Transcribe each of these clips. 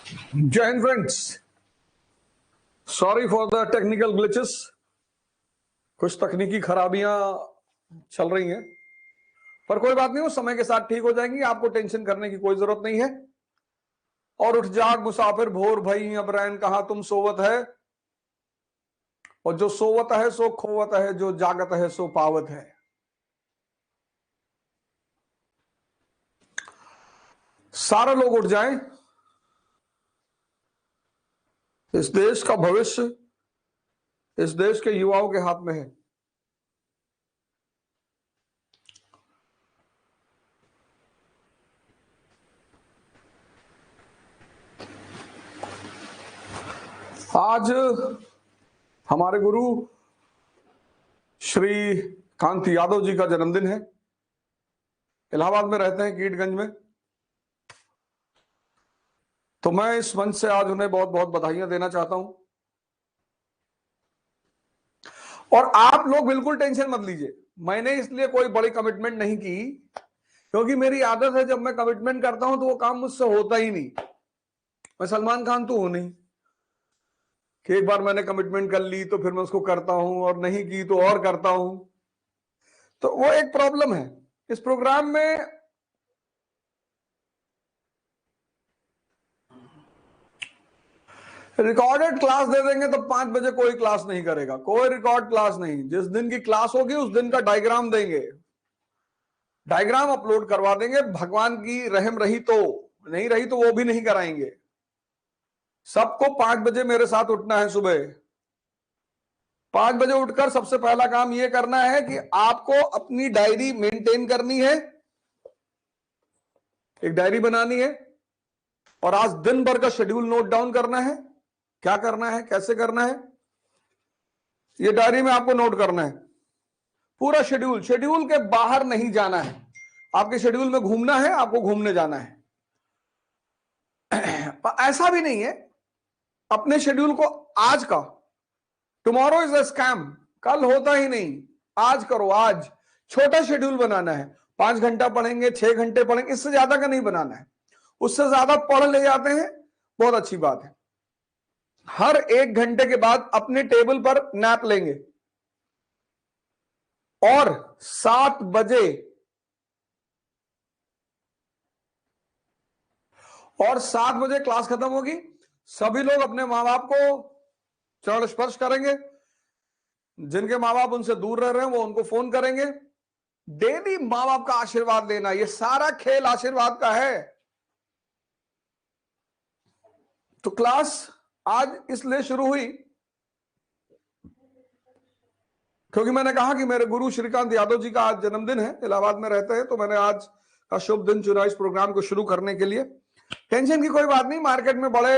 जय Hind friends, sorry for the technical glitches. कुछ तकनीकी खराबियां चल रही हैं, पर कोई बात नहीं, वो समय के साथ ठीक हो जाएंगी। आपको टेंशन करने की कोई जरूरत नहीं है। और उठ जाग मुसाफिर भोर भई, अब रैन कहां तुम सोवत है। और जो सोवत है सो खोवत है, जो जागत है सो पावत है। सारे लोग उठ जाएं। इस देश का भविष्य इस देश के युवाओं के हाथ में है। आज हमारे गुरु श्री कांति यादव जी का जन्मदिन है। इलाहाबाद में रहते हैं, कीटगंज में। तो मैं इस मंच से आज उन्हें बहुत बहुत बधाइयां देना चाहता हूं। और आप लोग बिल्कुल टेंशन मत लीजिए, मैंने इसलिए कोई बड़ी कमिटमेंट नहीं की, क्योंकि मेरी आदत है जब मैं कमिटमेंट करता हूं तो वो काम मुझसे होता ही नहीं। मैं सलमान खान तो हूं नहीं कि एक बार मैंने कमिटमेंट कर ली तो फिर मैं उसको करता हूं, और नहीं की तो और करता हूं। तो वो एक प्रॉब्लम है इस प्रोग्राम में। रिकॉर्डेड क्लास दे देंगे तो 5 बजे कोई क्लास नहीं करेगा, कोई रिकॉर्ड क्लास नहीं। जिस दिन की क्लास होगी उस दिन का डायग्राम देंगे, डायग्राम अपलोड करवा देंगे। भगवान की रहम रही तो, नहीं रही तो वो भी नहीं कराएंगे। सबको 5 बजे मेरे साथ उठना है। सुबह 5 बजे उठकर सबसे पहला काम यह करना है कि आपको अपनी डायरी मेंटेन करनी है। एक डायरी बनानी है और आज दिन भर का शेड्यूल नोट डाउन करना है। क्या करना है, कैसे करना है, ये डायरी में आपको नोट करना है। पूरा शेड्यूल, शेड्यूल के बाहर नहीं जाना है। आपके शेड्यूल में घूमना है, आपको घूमने जाना है। ऐसा भी नहीं है अपने शेड्यूल को आज का, टुमारो इज अ स्कैम, कल होता ही नहीं। आज करो, आज छोटा शेड्यूल बनाना है। 5 घंटा पढ़ेंगे, 6 घंटे पढ़ेंगे, इससे ज्यादा का नहीं बनाना है। उससे ज्यादा पढ़ ले जाते हैं, बहुत अच्छी बात है। हर 1 घंटे के बाद अपने टेबल पर नैप लेंगे और 7 बजे क्लास खत्म होगी। सभी लोग अपने माँ बाप को चरण स्पर्श करेंगे। जिनके माँ बाप उनसे दूर रह रहे हैं वो उनको फोन करेंगे। डेली माँ बाप का आशीर्वाद लेना, ये सारा खेल आशीर्वाद का है। तो क्लास आज इसलिए शुरू हुई क्योंकि मैंने कहा कि मेरे गुरु श्रीकांत यादव जी का आज जन्मदिन है। इलाहाबाद में रहते हैं, तो मैंने आज का शुभ दिन चुना इस प्रोग्राम को शुरू करने के लिए। टेंशन की कोई बात नहीं। मार्केट में बड़े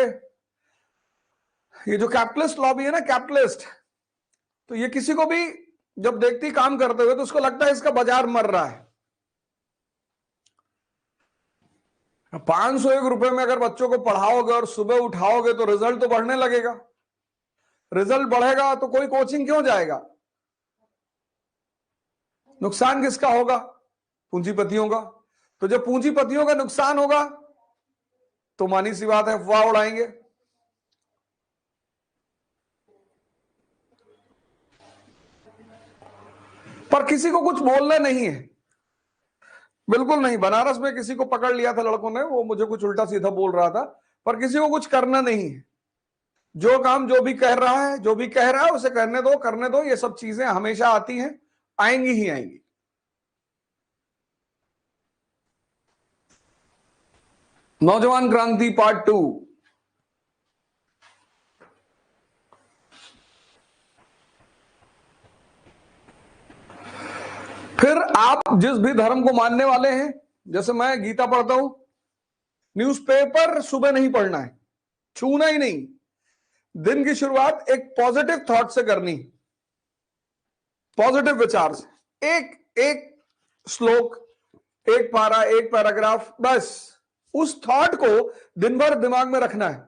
ये जो कैपिटलिस्ट लॉबी है ना, कैपिटलिस्ट, तो ये किसी को भी जब देखती काम करते हुए तो उसको लगता है इसका बाजार मर रहा है। 501 रुपए में अगर बच्चों को पढ़ाओगे और सुबह उठाओगे तो रिजल्ट तो बढ़ने लगेगा। रिजल्ट बढ़ेगा तो कोई कोचिंग क्यों जाएगा। नुकसान किसका होगा, पूंजीपतियों का। तो जब पूंजीपतियों का नुकसान होगा तो मानी सी बात है, अफवाह उड़ाएंगे। पर किसी को कुछ बोलना नहीं है, बिल्कुल नहीं। बनारस में किसी को पकड़ लिया था लड़कों ने, वो मुझे कुछ उल्टा सीधा बोल रहा था, पर किसी को कुछ करना नहीं है। जो काम जो भी कह रहा है, जो भी कह रहा है उसे करने दो, करने दो। ये सब चीजें हमेशा आती हैं, आएंगी ही आएंगी। नौजवान क्रांति पार्ट 2। फिर आप जिस भी धर्म को मानने वाले हैं, जैसे मैं गीता पढ़ता हूं, न्यूज़पेपर सुबह नहीं पढ़ना है, छूना ही नहीं। दिन की शुरुआत एक पॉजिटिव थॉट से करनी, पॉजिटिव विचार से। एक एक श्लोक, एक पारा, एक पैराग्राफ, बस उस थॉट को दिन भर दिमाग में रखना है।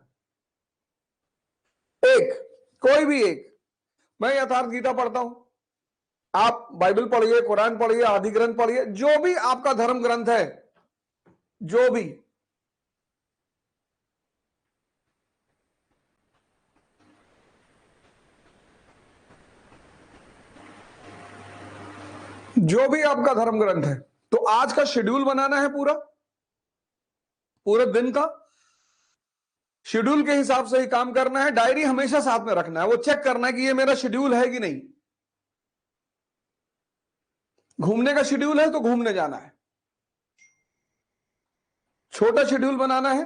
एक, कोई भी एक। मैं यथार्थ गीता पढ़ता हूं, आप बाइबल पढ़िए, कुरान पढ़िए, आदि ग्रंथ पढ़िए, जो भी आपका धर्म ग्रंथ है, जो भी। जो भी आपका धर्म ग्रंथ है, तो आज का शेड्यूल बनाना है, पूरा पूरे दिन का शेड्यूल के हिसाब से ही काम करना है। डायरी हमेशा साथ में रखना है, वो चेक करना है कि ये मेरा शेड्यूल है कि नहीं। घूमने का शेड्यूल है तो घूमने जाना है, छोटा शेड्यूल बनाना है।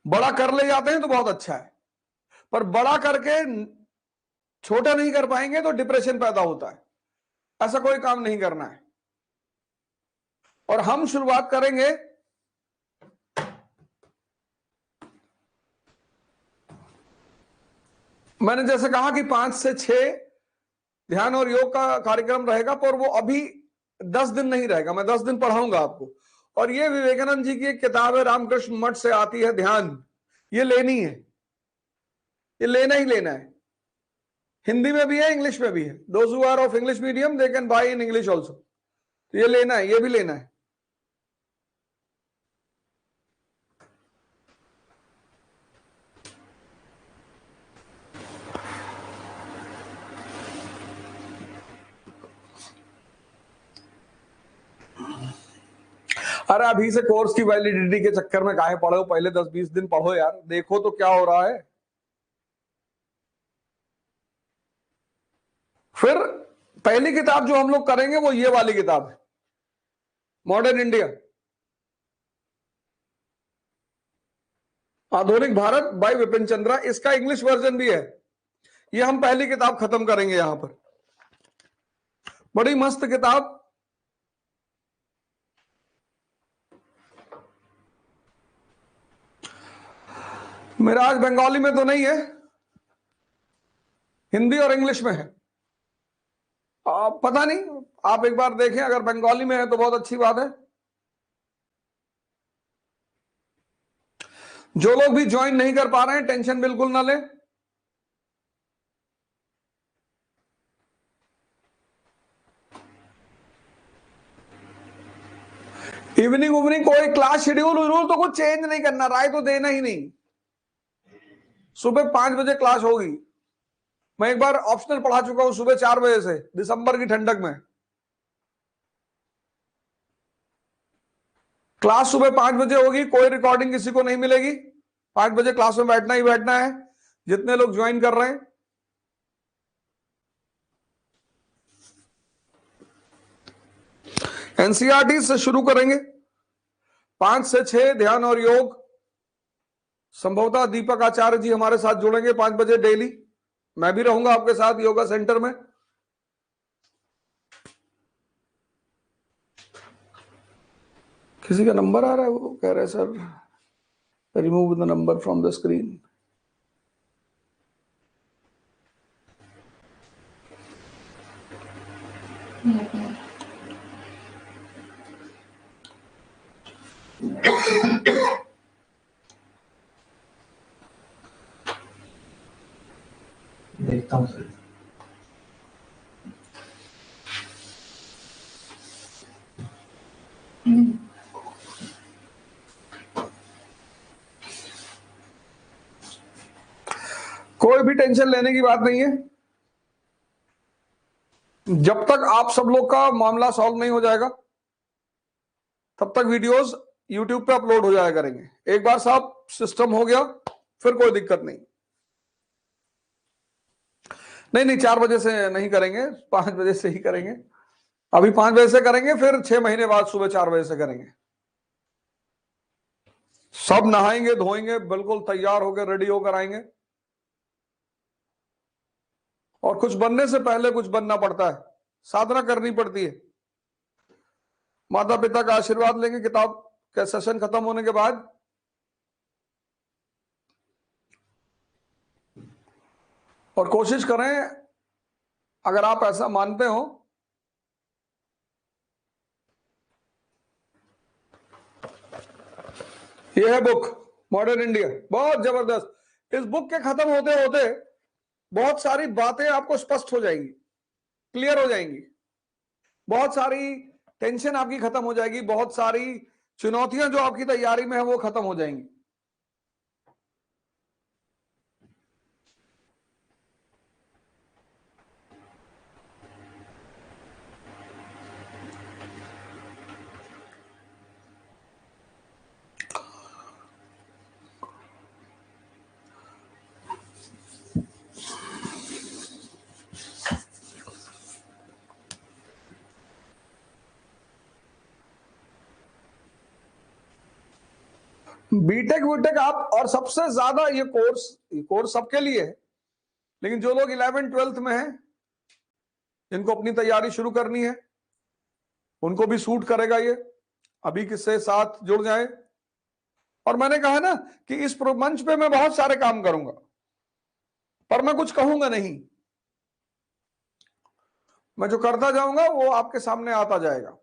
बड़ा कर ले जाते हैं तो बहुत अच्छा है, पर बड़ा करके छोटा नहीं कर पाएंगे तो डिप्रेशन पैदा होता है। ऐसा कोई काम नहीं करना है। और हम शुरुआत करेंगे मैंने जैसे कहा कि 5 से 6 ध्यान और योग का कार्यक्रम रहेगा, पर वो अभी 10 दिन नहीं रहेगा। मैं 10 दिन पढ़ाऊंगा आपको। और ये विवेकानंद जी की एक किताब है, रामकृष्ण मठ से आती है, ध्यान। ये लेनी है, ये लेना ही लेना है। हिंदी में भी है, इंग्लिश में भी है। Those who are of English medium they can buy in English also. तो ये लेना है, ये भी लेना है। अरे अभी से कोर्स की वैलिडिटी के चक्कर में काहे पढ़ो, पहले 10-20 दिन पढ़ो यार, देखो तो क्या हो रहा है। फिर पहली किताब जो हम लोग करेंगे वो ये वाली किताब है, मॉडर्न इंडिया, आधुनिक भारत बाय विपिन चंद्रा। इसका इंग्लिश वर्जन भी है। ये हम पहली किताब खत्म करेंगे यहां पर। बड़ी मस्त किताब। मेरा आज बंगाली में तो नहीं है, हिंदी और इंग्लिश में है। पता नहीं, आप एक बार देखें, अगर बंगाली में है तो बहुत अच्छी बात है। जो लोग भी ज्वाइन नहीं कर पा रहे हैं, टेंशन बिल्कुल ना लें। इवनिंग उवनिंग कोई क्लास शेड्यूल रूल तो कुछ चेंज नहीं करना, राय तो देना ही नहीं। सुबह 5 बजे क्लास होगी। मैं एक बार ऑप्शनल पढ़ा चुका हूं सुबह 4 बजे से, दिसंबर की ठंडक में। क्लास सुबह 5 बजे होगी, कोई रिकॉर्डिंग किसी को नहीं मिलेगी। 5 बजे क्लास में बैठना ही बैठना है, जितने लोग ज्वाइन कर रहे हैं। एनसीईआरटी से शुरू करेंगे, 5 से 6 ध्यान और योग। संभवतः दीपक आचार्य जी हमारे साथ जुड़ेंगे 5 बजे डेली। मैं भी रहूंगा आपके साथ योगा सेंटर में। किसी का नंबर आ रहा है, वो कह रहे हैं sir remove the number from the screen. देखता हूँ सर। कोई भी टेंशन लेने की बात नहीं है। जब तक आप सब लोग का मामला सॉल्व नहीं हो जाएगा, तब तक वीडियोस यूट्यूब पे अपलोड हो जाया करेंगे। एक बार सब सिस्टम हो गया, फिर कोई दिक्कत नहीं। नहीं 4 बजे से नहीं करेंगे, 5 बजे से ही करेंगे। अभी 5 बजे से करेंगे, फिर 6 महीने बाद सुबह 4 बजे से करेंगे। सब नहाएंगे धोएंगे, बिल्कुल तैयार होकर रेडी होकर आएंगे। और कुछ बनने से पहले कुछ बनना पड़ता है, साधना करनी पड़ती है। माता पिता का आशीर्वाद लेंगे किताब का सेशन खत्म होने के बाद। और कोशिश करें, अगर आप ऐसा मानते हो, यह है बुक मॉडर्न इंडिया, बहुत जबरदस्त। इस बुक के खत्म होते होते बहुत सारी बातें आपको स्पष्ट हो जाएंगी, क्लियर हो जाएंगी। बहुत सारी टेंशन आपकी खत्म हो जाएगी, बहुत सारी चुनौतियां जो आपकी तैयारी में है वो खत्म हो जाएंगी। बीटेक वीटेक आप, और सबसे ज्यादा ये कोर्स सबके लिए है, लेकिन जो लोग 11th-12th में हैं, जिनको अपनी तैयारी शुरू करनी है, उनको भी सूट करेगा ये। अभी किससे साथ जुड़ जाए। और मैंने कहा ना कि इस मंच पे मैं बहुत सारे काम करूंगा, पर मैं कुछ कहूंगा नहीं। मैं जो करता जाऊंगा वो आपके सामने आता जाएगा।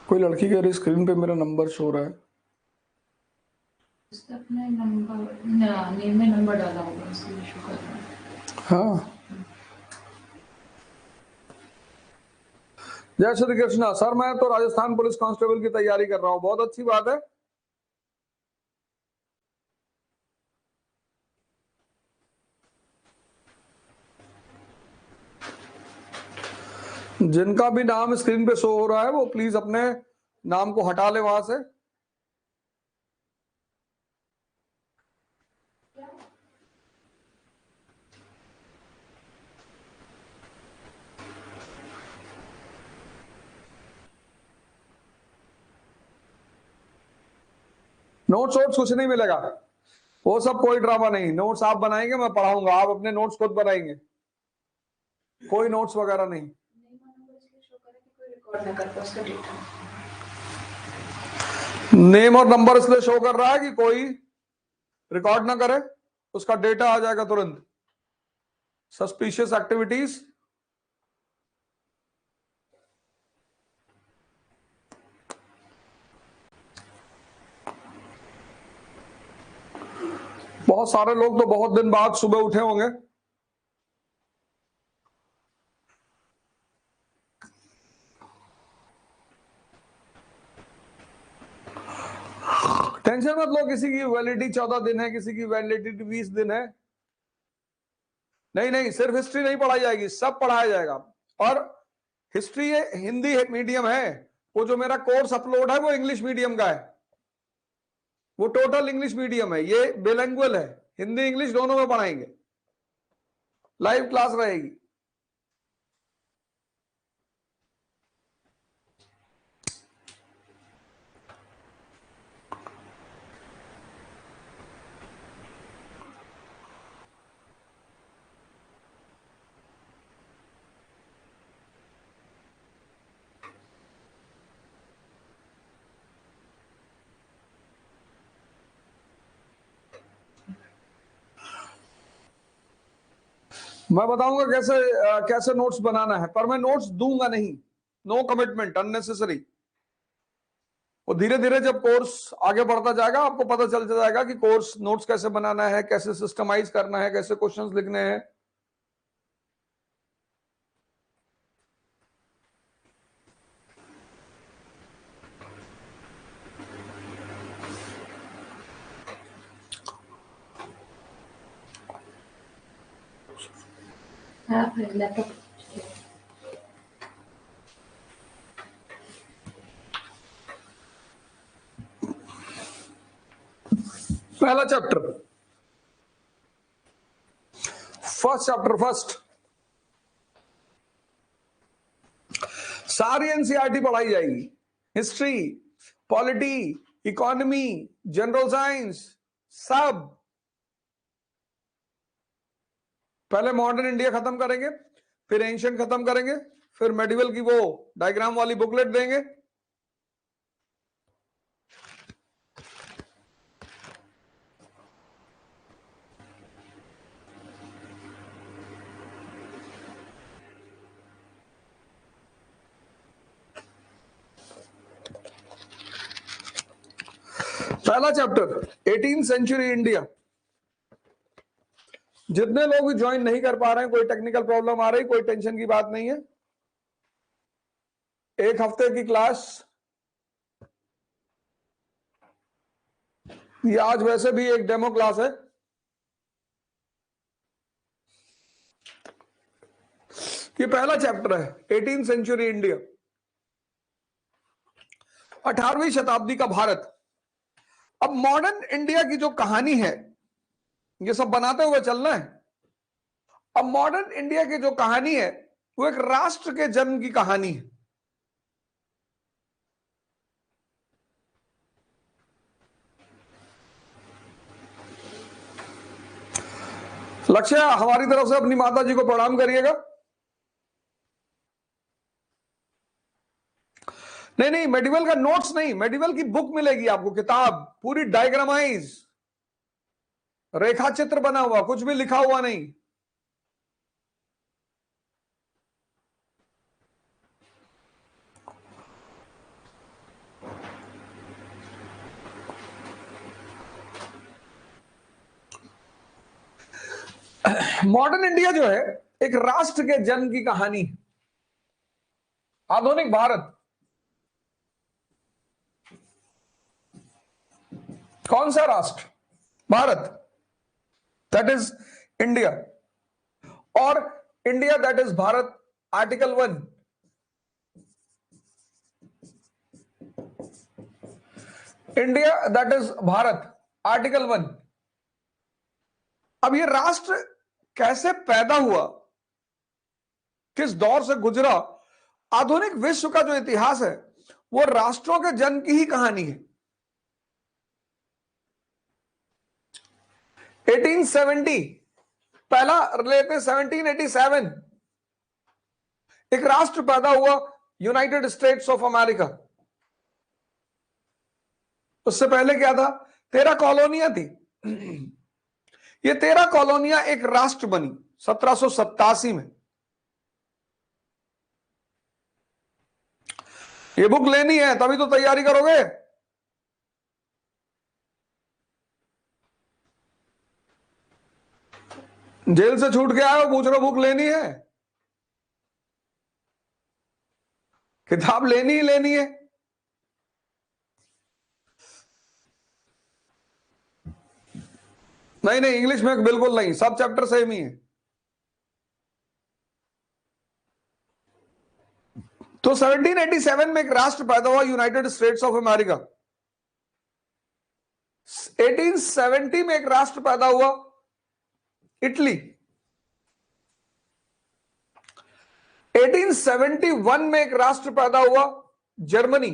कोई लड़की कह रही स्क्रीन पे मेरा नंबर शो रहा है। अपने नंबर नेम में नंबर डाला होगा, इसलिए शो कर रहा है। हाँ, जय श्री कृष्णा। सर मैं तो राजस्थान पुलिस कांस्टेबल की तैयारी कर रहा हूं। बहुत अच्छी बात है। जिनका भी नाम स्क्रीन पे शो हो रहा है वो प्लीज अपने नाम को हटा ले वहां से। नोट्स वोट्स कुछ नहीं मिलेगा, वो सब कोई ड्रामा नहीं। नोट्स आप बनाएंगे, मैं पढ़ाऊंगा, आप अपने नोट्स खुद बनाएंगे। कोई नोट्स वगैरह नहीं। नेम और नंबर इसलिए शो कर रहा है कि कोई रिकॉर्ड ना करे, उसका डेटा आ जाएगा तुरंत। सस्पिशियस एक्टिविटीज, बहुत सारे लोग तो बहुत दिन बाद सुबह उठे होंगे। टेंशन मत लो, किसी की वैलिडिटी 14 दिन है, किसी की वैलिडिटी 20 दिन है। नहीं नहीं, सिर्फ हिस्ट्री नहीं पढ़ाई जाएगी, सब पढ़ाया जाएगा। और हिस्ट्री हिंदी मीडियम है। वो जो मेरा कोर्स अपलोड है वो इंग्लिश मीडियम का है, वो टोटल इंग्लिश मीडियम है। ये बिलिंगुअल है, हिंदी इंग्लिश दोनों में पढ़ाएंगे। लाइव क्लास रहेगी। मैं बताऊंगा कैसे कैसे नोट्स बनाना है, पर मैं नोट्स दूंगा नहीं। No commitment, unnecessary. वो धीरे धीरे जब कोर्स आगे बढ़ता जाएगा आपको पता चल जाएगा कि कोर्स नोट्स कैसे बनाना है, कैसे सिस्टमाइज करना है, कैसे क्वेश्चंस लिखने हैं। लैपटॉप पहला चैप्टर, फर्स्ट सारी एनसीईआरटी पढ़ाई जाएगी। History, polity, economy, general science, सब। पहले मॉडर्न इंडिया खत्म करेंगे, फिर एंशिएंट खत्म करेंगे, फिर मेडिवल की वो डायग्राम वाली बुकलेट देंगे। पहला चैप्टर 18th सेंचुरी इंडिया। जितने लोग भी ज्वाइन नहीं कर पा रहे हैं, कोई टेक्निकल प्रॉब्लम आ रही, कोई टेंशन की बात नहीं है। एक हफ्ते की क्लास, ये आज वैसे भी एक डेमो क्लास है। ये पहला चैप्टर है, 18th सेंचुरी इंडिया, 18वीं शताब्दी का भारत। अब मॉडर्न इंडिया की जो कहानी है, ये सब बनाते हुए चलना है। अब मॉडर्न इंडिया की जो कहानी है वो एक राष्ट्र के जन्म की कहानी है। लक्ष्य, हमारी तरफ से अपनी माता जी को प्रणाम करिएगा। नहीं नहीं, मेडिवल का नोट्स नहीं, मेडिवल की बुक मिलेगी आपको, किताब पूरी डायग्रामाइज, रेखा चित्र बना हुआ, कुछ भी लिखा हुआ नहीं। मॉडर्न इंडिया जो है एक राष्ट्र के जन्म की कहानी। आधुनिक भारत कौन सा राष्ट्र? Bharat, that is India. और India that is Bharat, article 1। India that is Bharat, article 1। अब ये राष्ट्र कैसे पैदा हुआ, किस दौर से गुजरा, आधुनिक विश्व का जो इतिहास है वो राष्ट्रों के जन्म की ही कहानी है। 1870 पहला लेते, 1787 एक राष्ट्र पैदा हुआ, यूनाइटेड स्टेट्स ऑफ अमेरिका। उससे पहले क्या था? 13 कॉलोनियां थी। ये 13 कॉलोनियां एक राष्ट्र बनी 1787 में। ये बुक लेनी है तभी तो तैयारी करोगे। जेल से छूट के आए हो, पूछ रहे हो बुक लेनी है? किताब लेनी ही लेनी है। नहीं नहीं, इंग्लिश में बिल्कुल नहीं, सब चैप्टर सेम ही है। तो 1787 में एक राष्ट्र पैदा हुआ, यूनाइटेड स्टेट्स ऑफ अमेरिका। 1870 में एक राष्ट्र पैदा हुआ, इटली। 1871 में एक राष्ट्र पैदा हुआ, जर्मनी।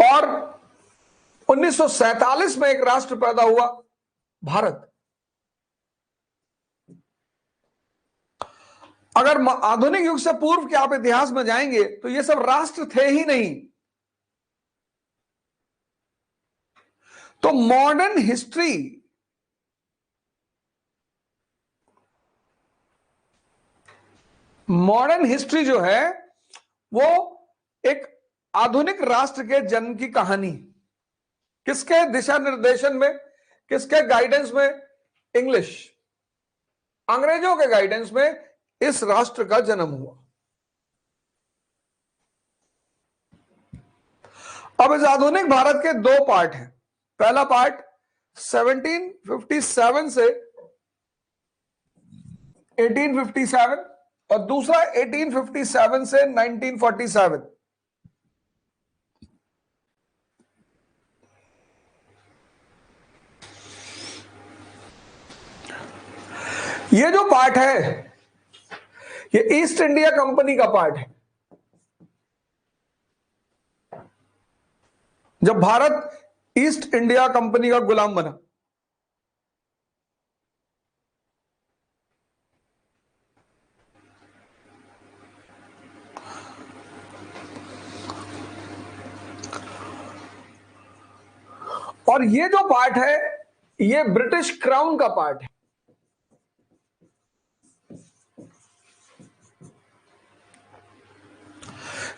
और 1947 में एक राष्ट्र पैदा हुआ, भारत। अगर आधुनिक युग से पूर्व के आप इतिहास में जाएंगे तो ये सब राष्ट्र थे ही नहीं। तो मॉडर्न हिस्ट्री जो है वो एक आधुनिक राष्ट्र के जन्म की कहानी। किसके दिशा निर्देशन में, किसके गाइडेंस में? इंग्लिश, अंग्रेजों के गाइडेंस में इस राष्ट्र का जन्म हुआ। अब इस आधुनिक भारत के दो पार्ट हैं। पहला पार्ट 1757 से 1857 और दूसरा 1857 से 1947। ये जो पार्ट है ये ईस्ट इंडिया कंपनी का पार्ट है। जब भारत ईस्ट इंडिया कंपनी का गुलाम बना, और ये जो पार्ट है ये ब्रिटिश क्राउन का पार्ट है।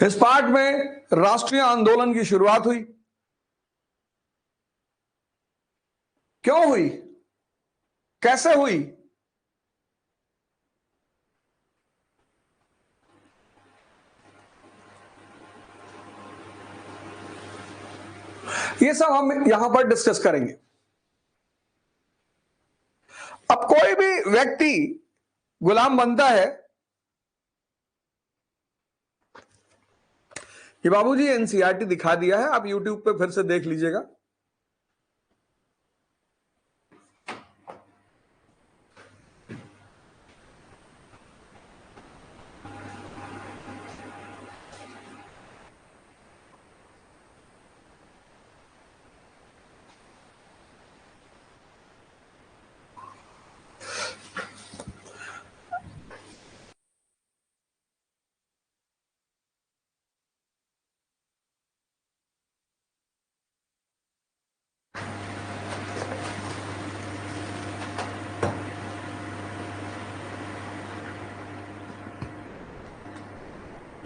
इस पार्ट में राष्ट्रीय आंदोलन की शुरुआत हुई। क्यों हुई, कैसे हुई? ये सब हम यहां पर डिस्कस करेंगे। अब कोई भी व्यक्ति गुलाम बनता है, ये बाबूजी एनसीईआरटी दिखा दिया है, आप यूट्यूब पे फिर से देख लीजिएगा।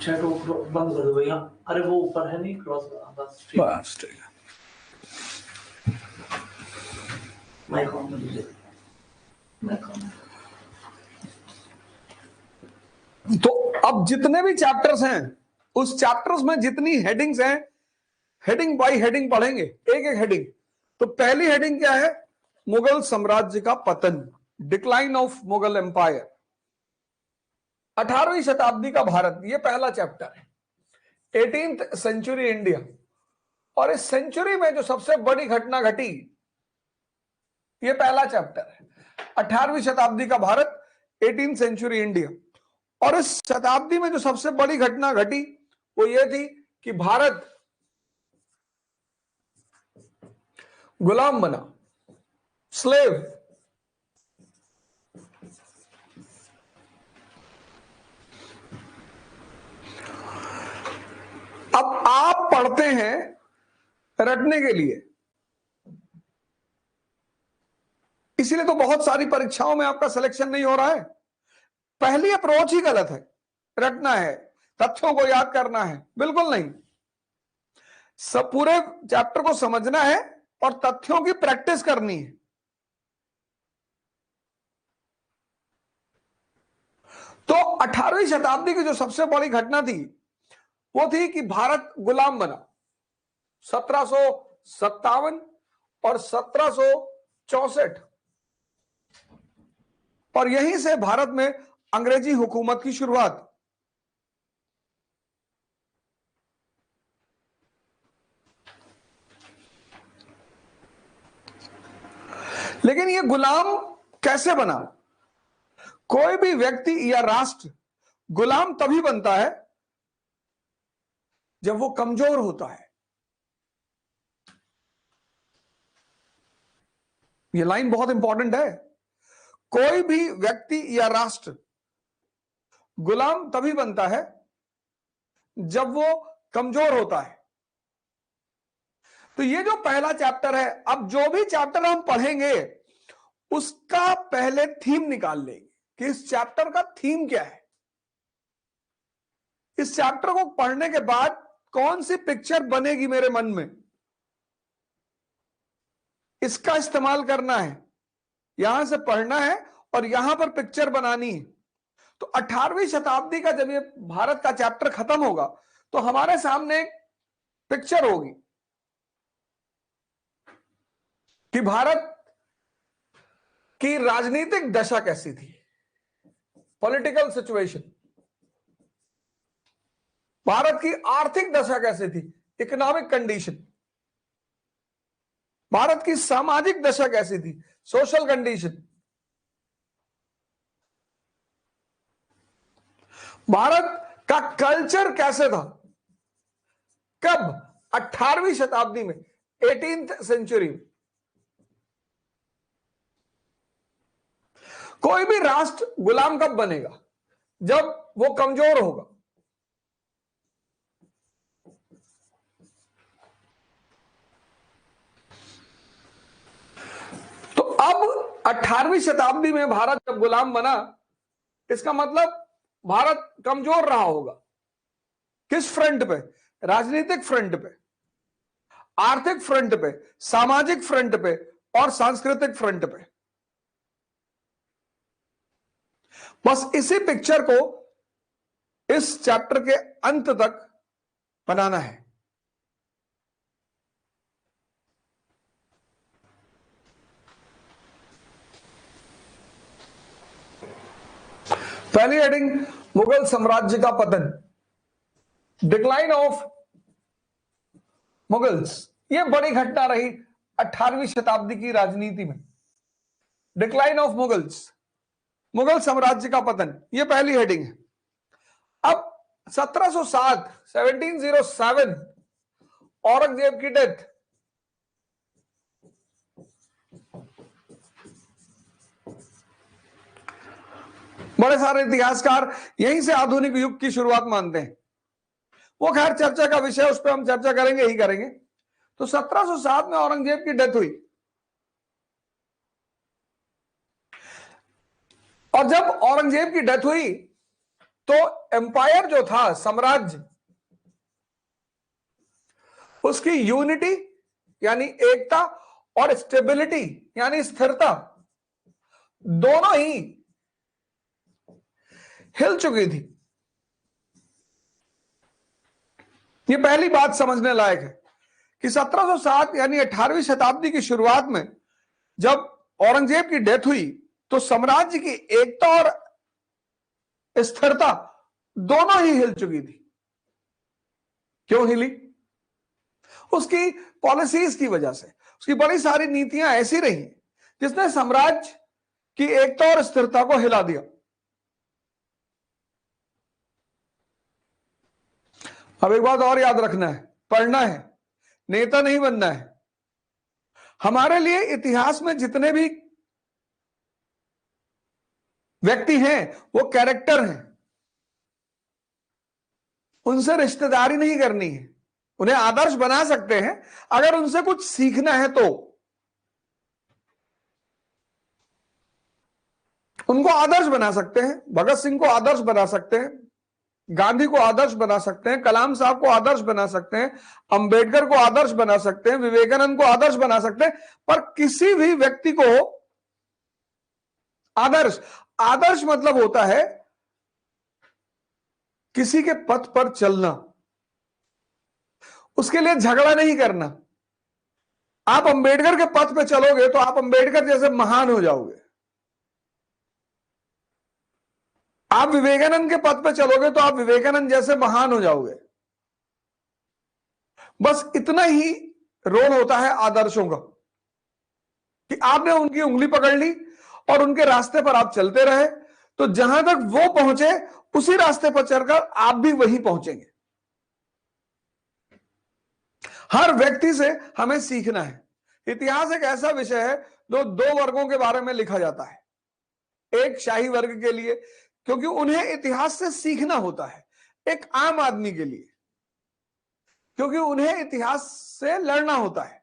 चैट बंद कर दो भैया। अरे वो ऊपर है नहीं क्रॉस, बस ठीक है। माइक ऑन कर दीजिए। तो अब जितने भी चैप्टर्स हैं, उस चैप्टर्स में जितनी हेडिंग्स हैं, हेडिंग बाय हेडिंग पढ़ेंगे, एक एक हेडिंग। तो पहली हेडिंग क्या है? मुगल साम्राज्य का पतन, डिक्लाइन ऑफ मुगल एम्पायर, 18वीं शताब्दी का भारत, ये पहला चैप्टर है। 18th सेंचुरी इंडिया, और इस सेंचुरी में जो सबसे बड़ी घटना घटी, ये पहला चैप्टर है। 18वीं शताब्दी का भारत, 18th सेंचुरी इंडिया। और इस शताब्दी में जो सबसे बड़ी घटना घटी वो ये थी कि भारत गुलाम बना, स्लेव। अब आप पढ़ते हैं रटने के लिए, इसीलिए तो बहुत सारी परीक्षाओं में आपका सिलेक्शन नहीं हो रहा है। पहली अप्रोच ही गलत है। रटना है, तथ्यों को याद करना है, बिल्कुल नहीं। सब पूरे चैप्टर को समझना है और तथ्यों की प्रैक्टिस करनी है। तो 18वीं शताब्दी की जो सबसे बड़ी घटना थी वो थी कि भारत गुलाम बना, 1757 और 1764, और यहीं से भारत में अंग्रेजी हुकूमत की शुरुआत। लेकिन यह गुलाम कैसे बना? कोई भी व्यक्ति या राष्ट्र गुलाम तभी बनता है जब वो कमजोर होता है। यह लाइन बहुत इंपॉर्टेंट है। कोई भी व्यक्ति या राष्ट्र गुलाम तभी बनता है जब वो कमजोर होता है। तो ये जो पहला चैप्टर है, अब जो भी चैप्टर हम पढ़ेंगे उसका पहले थीम निकाल लेंगे कि इस चैप्टर का थीम क्या है। इस चैप्टर को पढ़ने के बाद कौन सी पिक्चर बनेगी मेरे मन में, इसका इस्तेमाल करना है। यहां से पढ़ना है और यहां पर पिक्चर बनानी है। तो 18वीं शताब्दी का जब ये भारत का चैप्टर खत्म होगा तो हमारे सामने एक पिक्चर होगी कि भारत की राजनीतिक दशा कैसी थी, पॉलिटिकल सिचुएशन। भारत की आर्थिक दशा कैसी थी, इकोनॉमिक कंडीशन। भारत की सामाजिक दशा कैसी थी, सोशल कंडीशन। भारत का कल्चर कैसे था, कब? 18वीं शताब्दी में, 18th सेंचुरी में। कोई भी राष्ट्र गुलाम कब बनेगा? जब वो कमजोर होगा। तो अब 18वीं शताब्दी में भारत जब गुलाम बना, इसका मतलब भारत कमजोर रहा होगा। किस फ्रंट पे? राजनीतिक फ्रंट पे, आर्थिक फ्रंट पे, सामाजिक फ्रंट पे और सांस्कृतिक फ्रंट पे। बस इसी पिक्चर को इस चैप्टर के अंत तक बनाना है। पहली हेडिंग, मुगल साम्राज्य का पतन, डिक्लाइन ऑफ मुगल्स। यह बड़ी घटना रही 18वीं शताब्दी की राजनीति में। डिक्लाइन ऑफ मुगल्स, मुगल साम्राज्य का पतन, यह पहली हेडिंग है। अब 1707 औरंगजेब की डेथ। बड़े सारे इतिहासकार यहीं से आधुनिक युग की शुरुआत मानते हैं। वो खैर चर्चा का विषय, उस पर हम चर्चा करेंगे ही करेंगे। तो 1707 में औरंगजेब की डेथ हुई, और जब औरंगजेब की डेथ हुई तो एम्पायर जो था, साम्राज्य, उसकी यूनिटी यानी एकता और स्टेबिलिटी यानी स्थिरता दोनों ही हिल चुकी थी। ये पहली बात समझने लायक है कि 1707 यानी 18वीं शताब्दी की शुरुआत में जब औरंगजेब की डेथ हुई तो साम्राज्य की एकता और स्थिरता दोनों ही हिल चुकी थी। क्यों हिली? उसकी पॉलिसीज की वजह से। उसकी बड़ी सारी नीतियां ऐसी रही जिसने साम्राज्य की एकता और स्थिरता को हिला दिया। अब एक बात और याद रखना है, पढ़ना है, नेता नहीं बनना है। हमारे लिए इतिहास में जितने भी व्यक्ति हैं वो कैरेक्टर हैं, उनसे रिश्तेदारी नहीं करनी है। उन्हें आदर्श बना सकते हैं अगर उनसे कुछ सीखना है तो। उनको आदर्श बना सकते हैं, भगत सिंह को आदर्श बना सकते हैं, गांधी को आदर्श बना सकते हैं, कलाम साहब को आदर्श बना सकते हैं, अंबेडकर को आदर्श बना सकते हैं, विवेकानंद को आदर्श बना सकते हैं, पर किसी भी व्यक्ति को आदर्श मतलब होता है किसी के पथ पर चलना, उसके लिए झगड़ा नहीं करना। आप अंबेडकर के पथ पर चलोगे तो आप अंबेडकर जैसे महान हो जाओगे। आप विवेकानंद के पथ पर चलोगे तो आप विवेकानंद जैसे महान हो जाओगे। बस इतना ही रोल होता है आदर्शों का कि आपने उनकी उंगली पकड़ ली और उनके रास्ते पर आप चलते रहे तो जहां तक वो पहुंचे उसी रास्ते पर चलकर आप भी वहीं पहुंचेंगे। हर व्यक्ति से हमें सीखना है। इतिहास एक ऐसा विषय है जो दो वर्गों के बारे में लिखा जाता है। एक शाही वर्ग के लिए, क्योंकि उन्हें इतिहास से सीखना होता है। एक आम आदमी के लिए, क्योंकि उन्हें इतिहास से लड़ना होता है।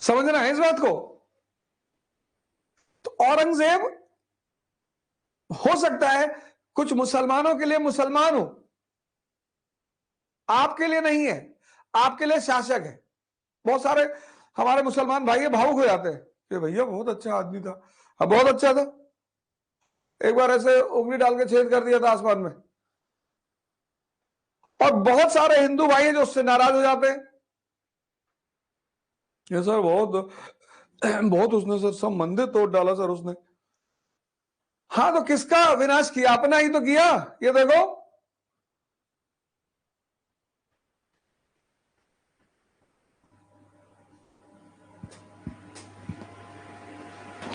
समझना है इस बात को? तो औरंगजेब हो सकता है कुछ मुसलमानों के लिए मुसलमान हो, आपके लिए नहीं है। आपके लिए शासक है। बहुत सारे हमारे मुसलमान भाई भावुक हो जाते हैं कि भैया बहुत अच्छा आदमी था। हाँ, बहुत अच्छा था। एक बार ऐसे उंगली डाल के छेद कर दिया था आसमान में। और बहुत सारे हिंदू भाई हैं जो उससे नाराज हो जाते हैं। ये सर बहुत उसने सर सब मंदिर तोड़ डाला सर उसने। हाँ, तो किसका विनाश किया? अपना ही तो किया। ये देखो,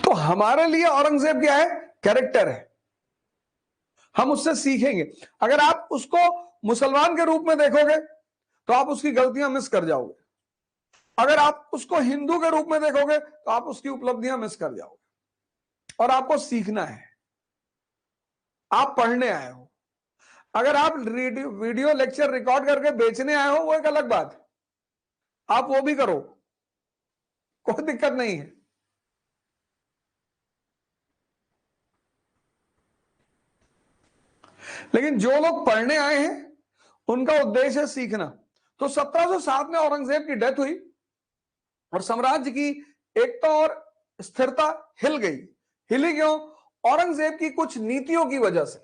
तो हमारे लिए औरंगजेब क्या है? कैरेक्टर है। हम उससे सीखेंगे। अगर आप उसको मुसलमान के रूप में देखोगे तो आप उसकी गलतियां मिस कर जाओगे। अगर आप उसको हिंदू के रूप में देखोगे तो आप उसकी उपलब्धियां मिस कर जाओगे। और आपको सीखना है। आप पढ़ने आए हो। अगर आप वीडियो लेक्चर रिकॉर्ड करके बेचने आए हो वो एक अलग बात है। आप वो भी करो, कोई दिक्कत नहीं है। लेकिन जो लोग पढ़ने आए हैं उनका उद्देश्य है सीखना। तो 1707 में औरंगजेब की डेथ हुई और साम्राज्य की एकता और स्थिरता हिल गई। हिली क्यों? औरंगजेब की कुछ नीतियों की वजह से।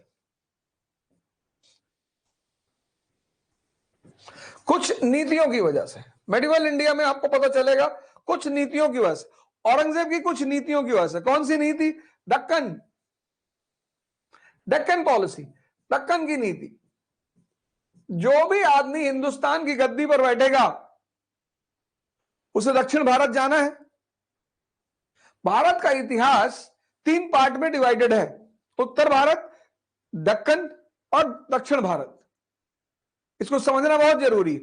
कुछ नीतियों की वजह से मेडिवल इंडिया में आपको पता चलेगा, कुछ नीतियों की वजह से, औरंगजेब की कुछ नीतियों की वजह से। कौन सी नीति? दक्कन पॉलिसी, दक्कन की नीति। जो भी आदमी हिंदुस्तान की गद्दी पर बैठेगा उसे दक्षिण भारत जाना है। भारत का इतिहास 3 पार्ट में डिवाइडेड है, उत्तर भारत, दक्कन और दक्षिण भारत। इसको समझना बहुत जरूरी है।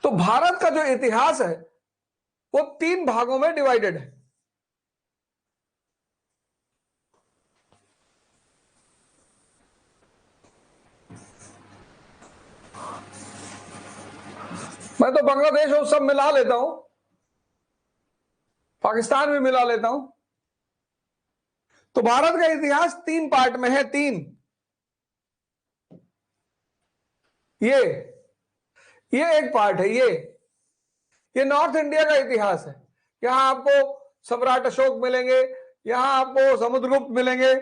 तो भारत का जो इतिहास है वो 3 भागों में डिवाइडेड है। मैं तो बांग्लादेश और सब मिला लेता हूं। पाकिस्तान में मिला लेता हूं। तो भारत का इतिहास 3 पार्ट में है, 3। ये एक पार्ट है। ये नॉर्थ इंडिया का इतिहास है। यहां आपको सम्राट अशोक मिलेंगे, यहां आपको समुद्रगुप्त मिलेंगे,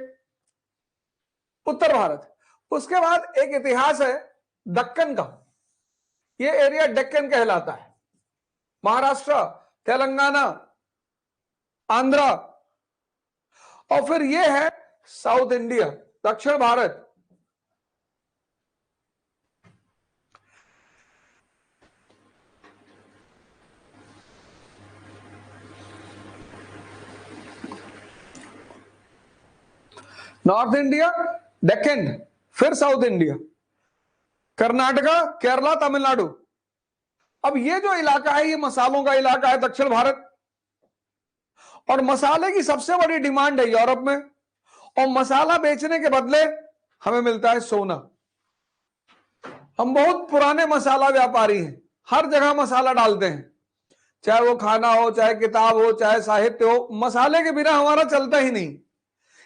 उत्तर भारत। उसके बाद एक इतिहास है दक्कन का। ये एरिया डेक्कन कहलाता है। महाराष्ट्र, तेलंगाना, आंध्रा, और फिर ये है साउथ इंडिया, दक्षिण भारत। नॉर्थ इंडिया, डेक्कन, फिर साउथ इंडिया, कर्नाटका, केरला, तमिलनाडु। अब ये जो इलाका है, ये मसालों का इलाका है, दक्षिण भारत। और मसाले की सबसे बड़ी डिमांड है यूरोप में, और मसाला बेचने के बदले हमें मिलता है सोना। हम बहुत पुराने मसाला व्यापारी हैं, हर जगह मसाला डालते हैं, चाहे वो खाना हो, चाहे किताब हो, चाहे साहित्य हो, मसाले के बिना हमारा चलता ही नहीं।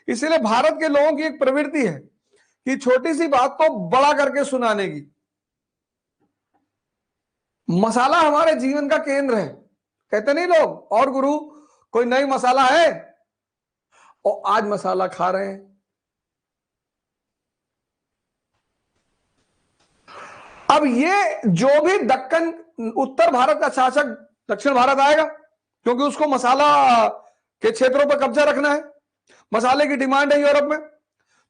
इसीलिए भारत के लोगों की एक प्रवृत्ति है कि छोटी सी बात को बड़ा करके सुनाने की। मसाला हमारे जीवन का केंद्र है। कहते नहीं लोग, और गुरु कोई नई मसाला है, और आज मसाला खा रहे हैं। अब ये जो भी दक्कन, उत्तर भारत का शासक दक्षिण भारत आएगा, क्योंकि उसको मसाला के क्षेत्रों पर कब्जा रखना है, मसाले की डिमांड है यूरोप में।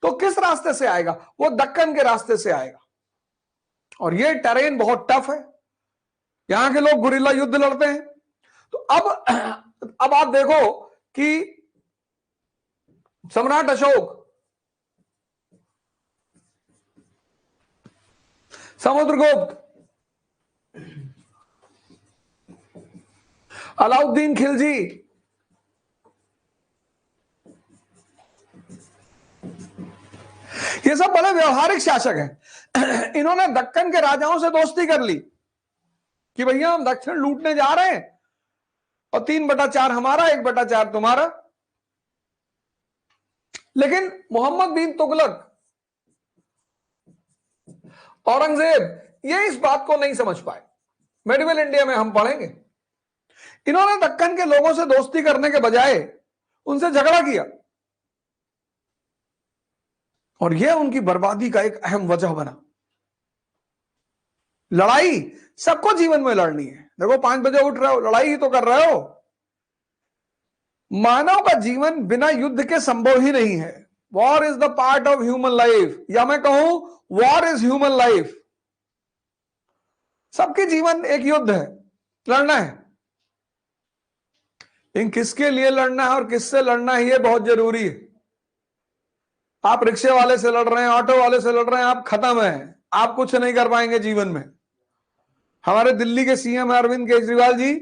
तो किस रास्ते से आएगा? वो दक्कन के रास्ते से आएगा। और ये टेरेन बहुत टफ है, यहां के लोग गुरिल्ला युद्ध लड़ते हैं। तो अब आप देखो कि सम्राट अशोक, समुद्रगुप्त, अलाउद्दीन खिलजी, ये सब बड़े व्यवहारिक शासक हैं। इन्होंने दक्कन के राजाओं से दोस्ती कर ली कि भैया हम दक्षिण लूटने जा रहे हैं, और 3/4 हमारा, 1/4 तुम्हारा। लेकिन मोहम्मद बिन तुगलक, औरंगजेब, ये इस बात को नहीं समझ पाए। मेडिवल इंडिया में हम पढ़ेंगे, इन्होंने दक्कन के लोगों से दोस्ती करने के बजाय उनसे झगड़ा किया, और यह उनकी बर्बादी का एक अहम वजह बना। लड़ाई सबको जीवन में लड़नी है। देखो 5 बजे उठ रहे हो, लड़ाई ही तो कर रहे हो। मानव का जीवन बिना युद्ध के संभव ही नहीं है। War is the part of human life, या मैं कहूं वॉर इज ह्यूमन लाइफ। सबके जीवन एक युद्ध है, लड़ना है। लेकिन किसके लिए लड़ना है और किससे लड़ना है, यह बहुत जरूरी है। आप रिक्शे वाले से लड़ रहे हैं, ऑटो वाले से लड़ रहे हैं, आप खत्म है, आप कुछ नहीं कर पाएंगे जीवन में। हमारे दिल्ली के सीएम अरविंद केजरीवाल जी,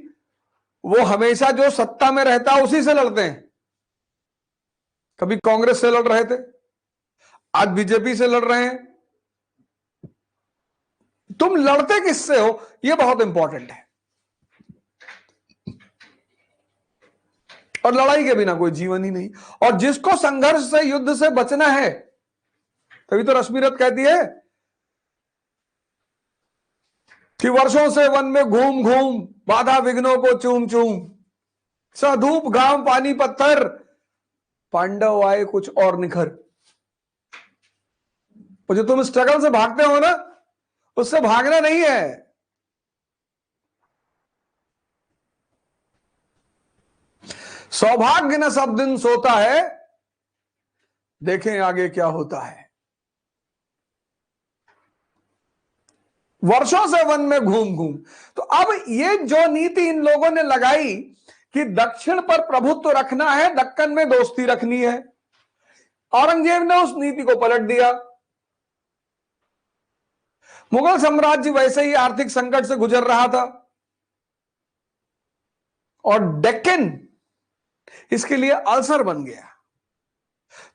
वो हमेशा जो सत्ता में रहता है उसी से लड़ते हैं। कभी कांग्रेस से लड़ रहे थे, आज बीजेपी से लड़ रहे हैं। तुम लड़ते किससे हो, यह बहुत इंपॉर्टेंट है। और लड़ाई के बिना कोई जीवन ही नहीं। और जिसको संघर्ष से, युद्ध से बचना है, तभी तो रश्मिरथ कहती है कि वर्षों से वन में घूम घूम, बाधा विघ्नों को चूम चूम, सधूप घाम पानी पत्थर, पांडव आए कुछ और निखर। वो जो तुम स्ट्रगल से भागते हो ना, उससे भागना नहीं है। सौभाग्य न सब दिन सोता है, देखें आगे क्या होता है। वर्षों से वन में घूम घूम। तो अब ये जो नीति इन लोगों ने लगाई कि दक्षिण पर प्रभुत्व रखना है, दक्कन में दोस्ती रखनी है, औरंगजेब ने उस नीति को पलट दिया। मुगल साम्राज्य वैसे ही आर्थिक संकट से गुजर रहा था, और डेक्कन इसके लिए अल्सर बन गया।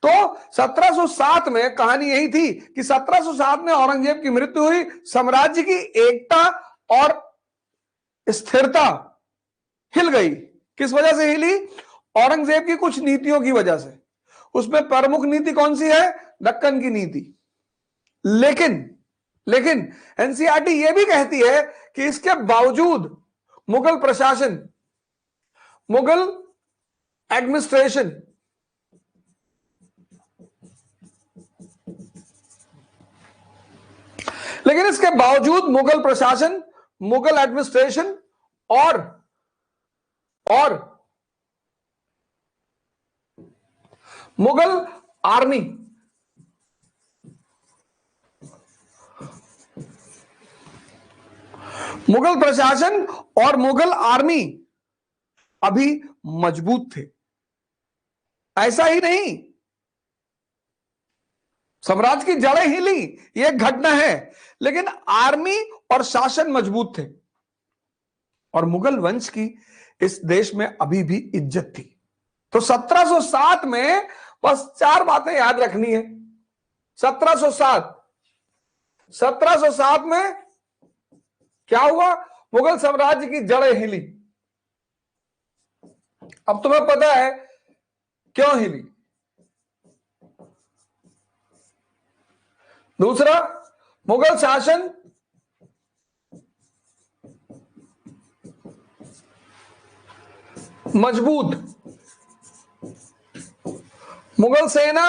तो 1707 में कहानी यही थी कि 1707 में औरंगजेब की मृत्यु हुई, साम्राज्य की एकता और स्थिरता हिल गई। किस वजह से हिली? औरंगजेब की कुछ नीतियों की वजह से। उसमें प्रमुख नीति कौन सी है? दक्कन की नीति। लेकिन एनसीईआरटी यह भी कहती है कि इसके बावजूद मुगल प्रशासन, मुगल एडमिनिस्ट्रेशन लेकिन इसके बावजूद मुगल प्रशासन, मुगल एडमिनिस्ट्रेशन और मुगल आर्मी, मुगल प्रशासन और मुगल आर्मी अभी मजबूत थे। ऐसा ही नहीं, साम्राज्य की जड़ें हिली, यह एक घटना है, लेकिन आर्मी और शासन मजबूत थे और मुगल वंश की इस देश में अभी भी इज्जत थी। तो 1707 में बस 4 बातें याद रखनी है। 1707 में क्या हुआ? मुगल साम्राज्य की जड़ें हिली। अब तुम्हें पता है क्यों हिली। दूसरा, मुगल शासन मजबूत, मुगल सेना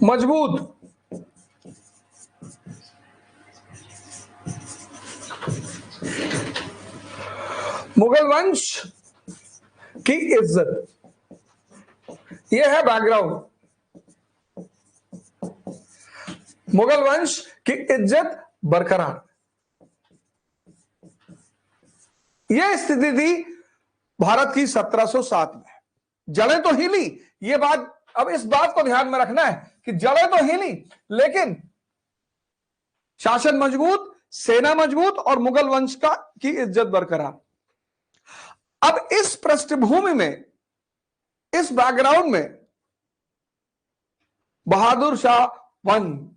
मजबूत, मुगल वंश की इज्जत। यह है बैकग्राउंड। मुगल वंश की इज्जत बरकरार। यह स्थिति थी भारत की 1707 में। जड़ें तो हिली, यह बात, अब इस बात को ध्यान में रखना है कि जड़ें तो हिली लेकिन शासन मजबूत, सेना मजबूत और मुगल वंश की इज्जत बरकरार। अब इस पृष्ठभूमि में, इस बैकग्राउंड में बहादुर शाह वन,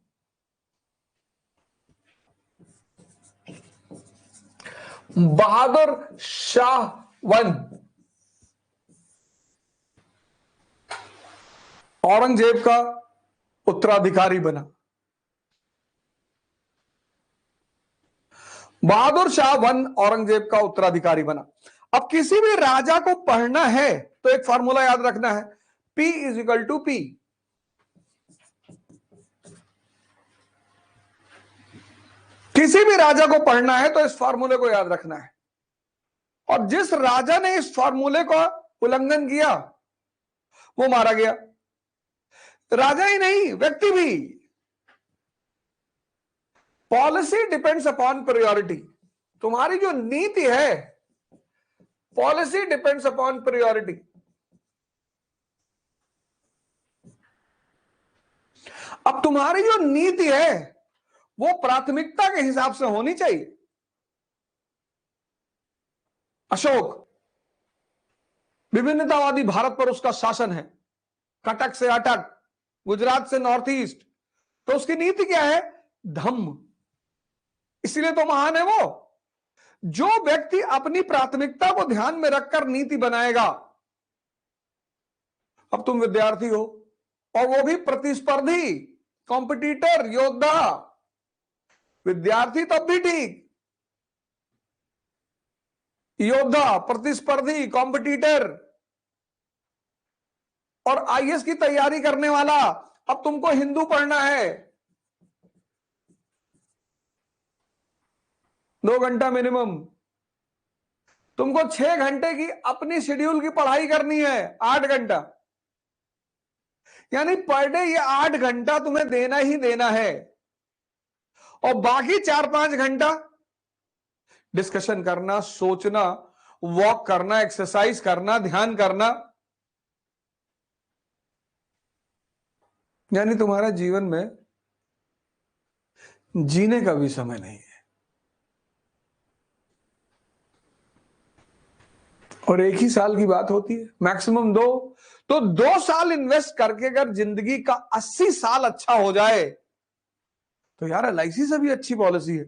बहादुर शाह वन औरंगजेब का उत्तराधिकारी बना। बहादुर शाह वन औरंगजेब का उत्तराधिकारी बना। अब किसी भी राजा को पढ़ना है तो एक फार्मूला याद रखना है, P = P। किसी भी राजा को पढ़ना है तो इस फार्मूले को याद रखना है। और जिस राजा ने इस फार्मूले का उल्लंघन किया वो मारा गया। राजा ही नहीं, व्यक्ति भी। Policy depends upon priority. तुम्हारी जो नीति है, पॉलिसी डिपेंड्स अपॉन प्रायोरिटी। अब तुम्हारी जो नीति है वो प्राथमिकता के हिसाब से होनी चाहिए। अशोक, विभिन्नतावादी भारत पर उसका शासन है, कटक से अटक, गुजरात से नॉर्थ ईस्ट, तो उसकी नीति क्या है? धम्म। इसलिए तो महान है वो। जो व्यक्ति अपनी प्राथमिकता को ध्यान में रखकर नीति बनाएगा। अब तुम विद्यार्थी हो और वो भी प्रतिस्पर्धी, कॉम्पिटिटर, योद्धा। विद्यार्थी तब भी ठीक, योद्धा, प्रतिस्पर्धी, कॉम्पिटिटर और आईएएस की तैयारी करने वाला। अब तुमको हिंदू पढ़ना है, 2 घंटा मिनिमम। तुमको 6 घंटे की अपनी शेड्यूल की पढ़ाई करनी है, 8 घंटा, यानी पर डे ये 8 घंटा तुम्हें देना ही देना है। और बाकी 4-5 घंटा डिस्कशन करना, सोचना, वॉक करना, एक्सरसाइज करना, ध्यान करना। यानी तुम्हारा जीवन में जीने का भी समय नहीं है। और एक ही साल की बात होती है, मैक्सिमम 2। तो 2 साल इन्वेस्ट करके अगर जिंदगी का 80 साल अच्छा हो जाए तो यार LIC से भी अच्छी पॉलिसी है।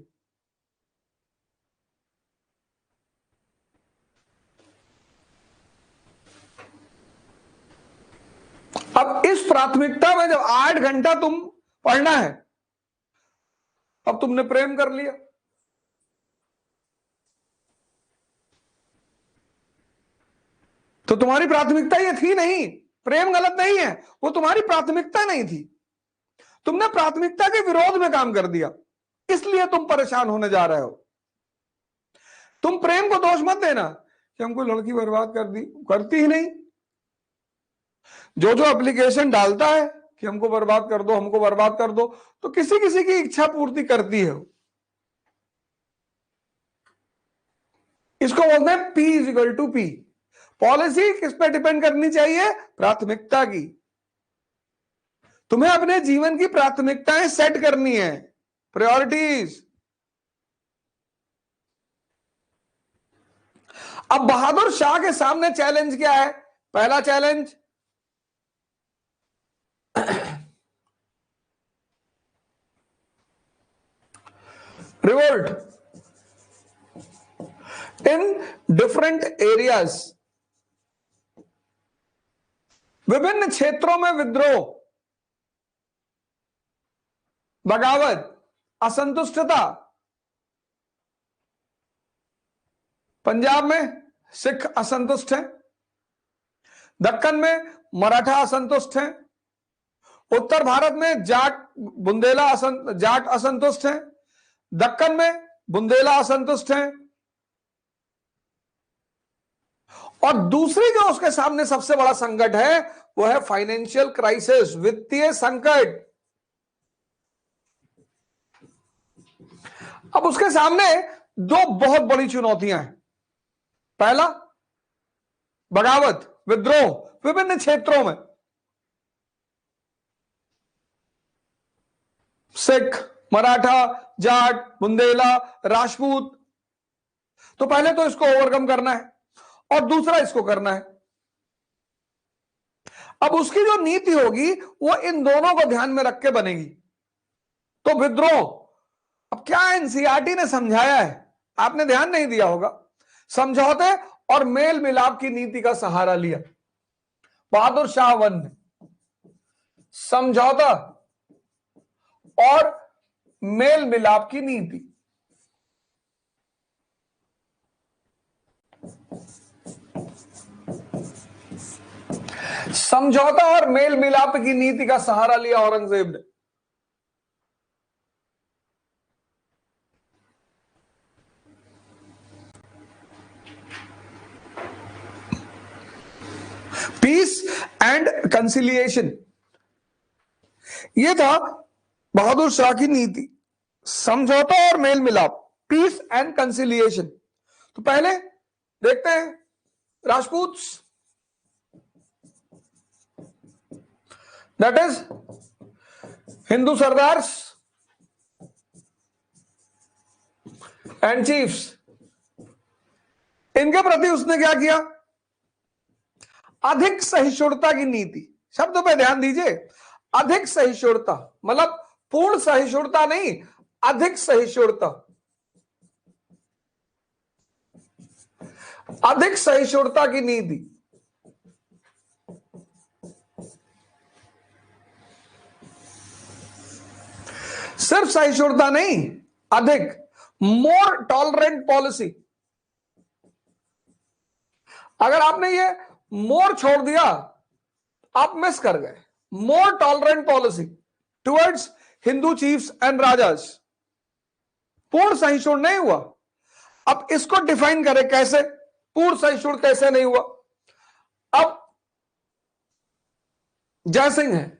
प्राथमिकता में जब 8 घंटा तुम पढ़ना है, अब तुमने प्रेम कर लिया, तो तुम्हारी प्राथमिकता ये थी नहीं। प्रेम गलत नहीं है, वो तुम्हारी प्राथमिकता नहीं थी। तुमने प्राथमिकता के विरोध में काम कर दिया, इसलिए तुम परेशान होने जा रहे हो। तुम प्रेम को दोष मत देना कि हमको लड़की बर्बाद कर दी, करती ही नहीं। जो जो एप्लीकेशन डालता है कि हमको बर्बाद कर दो, हमको बर्बाद कर दो, तो किसी किसी की इच्छा पूर्ति करती है। इसको बोलते हैं P = P। पॉलिसी किस पे डिपेंड करनी चाहिए? प्राथमिकता की। तुम्हें अपने जीवन की प्राथमिकताएं सेट करनी है, प्रायोरिटीज। अब बहादुर शाह के सामने चैलेंज क्या है? पहला challenge, revolt in different areas, विभिन्न क्षेत्रों में विद्रोह, बगावत, असंतुष्टता। पंजाब में सिख असंतुष्ट हैं, दक्कन में मराठा असंतुष्ट हैं, उत्तर भारत में जाट असंतुष्ट हैं, दक्कन में बुंदेला असंतुष्ट हैं, और दूसरी जो उसके सामने सबसे बड़ा संकट है वो है फाइनेंशियल क्राइसिस, वित्तीय संकट। अब उसके सामने दो बहुत बड़ी चुनौतियां हैं। पहला, बगावत, विद्रोह विभिन्न क्षेत्रों में, सिख, मराठा, जाट, बुंदेला, राजपूत। तो पहले तो इसको ओवरकम करना है और दूसरा इसको करना है। अब उसकी जो नीति होगी वो इन दोनों को ध्यान में रख के बनेगी। तो विद्रोह, अब क्या एनसीईआरटी ने समझाया है, आपने ध्यान नहीं दिया होगा। समझौते और मेल मिलाप की नीति का सहारा लिया बहादुर शाह वन ने। समझौता और मेल मिलाप की नीति। समझौता और मेल मिलाप की नीति का सहारा लिया औरंगजेब ने। पीस एंड कंसिलिएशन, यह था बहादुर शाह की नीति। समझौता और मेल मिलाप, पीस एंड कंसिलिएशन। तो पहले देखते हैं Rajput, that is Hindu sardars and chiefs. इनके प्रति उसने क्या किया? अधिक सहिष्णुता की नीति। शब्दों पे ध्यान दीजिए, अधिक सहिष्णुता मतलब पूर्ण सहिष्णुता नहीं, अधिक सहिष्णुता। अधिक सहिष्णुता की नीति। सिर्फ सहिष्णुता नहीं, अधिक, मोर टॉलरेंट पॉलिसी। अगर आपने ये मोर छोड़ दिया आप मिस कर गए। More tolerant policy towards Hindu chiefs and rajas. पूर्ण सहिष्णु नहीं हुआ। अब इसको डिफाइन करें कैसे, पूर्ण सहिष्णु कैसे नहीं हुआ? अब जयसिंह है,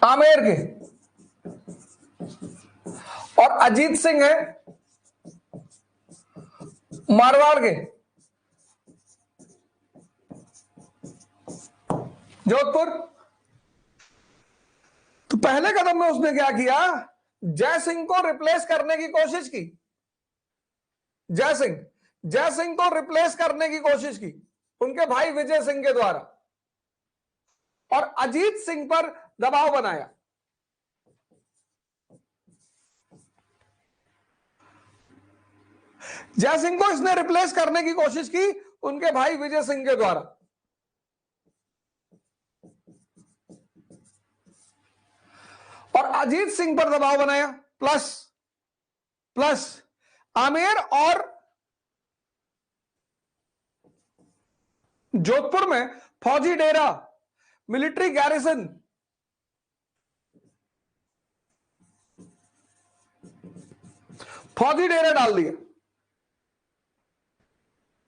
आमेर के, और अजीत सिंह है मारवाड़ के, जोधपुर। तो पहले कदम में उसने क्या किया? जय सिंह को रिप्लेस करने की कोशिश की। जय सिंह को रिप्लेस करने की कोशिश की उनके भाई विजय सिंह के द्वारा, और अजीत सिंह पर दबाव बनाया। जय सिंह को इसने रिप्लेस करने की कोशिश की उनके भाई विजय सिंह के द्वारा। और अजीत सिंह पर दबाव बनाया, प्लस आमेर और जोधपुर में फौजी डेरा, मिलिट्री गैरिसन, फौजी डेरा डाल दिया।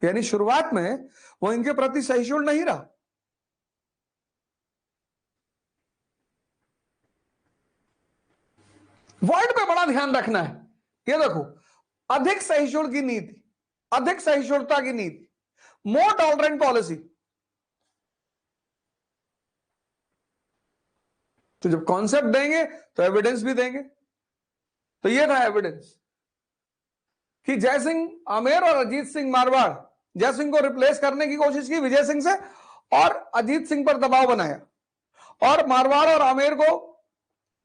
यानी शुरुआत में वो इनके प्रति सहिष्णु नहीं रहा। वर्ड पे बड़ा ध्यान रखना है। ये देखो, अधिक सहिष्णु की नीति, अधिक सहिष्णुता की नीति, मोर टॉलरेंट पॉलिसी। तो जब कॉन्सेप्ट देंगे तो एविडेंस भी देंगे। तो ये था एविडेंस कि जयसिंह आमेर और अजीत सिंह मारवाड़, जयसिंह को रिप्लेस करने की कोशिश की विजय सिंह से और अजीत सिंह पर दबाव बनाया और मारवाड़ और आमेर को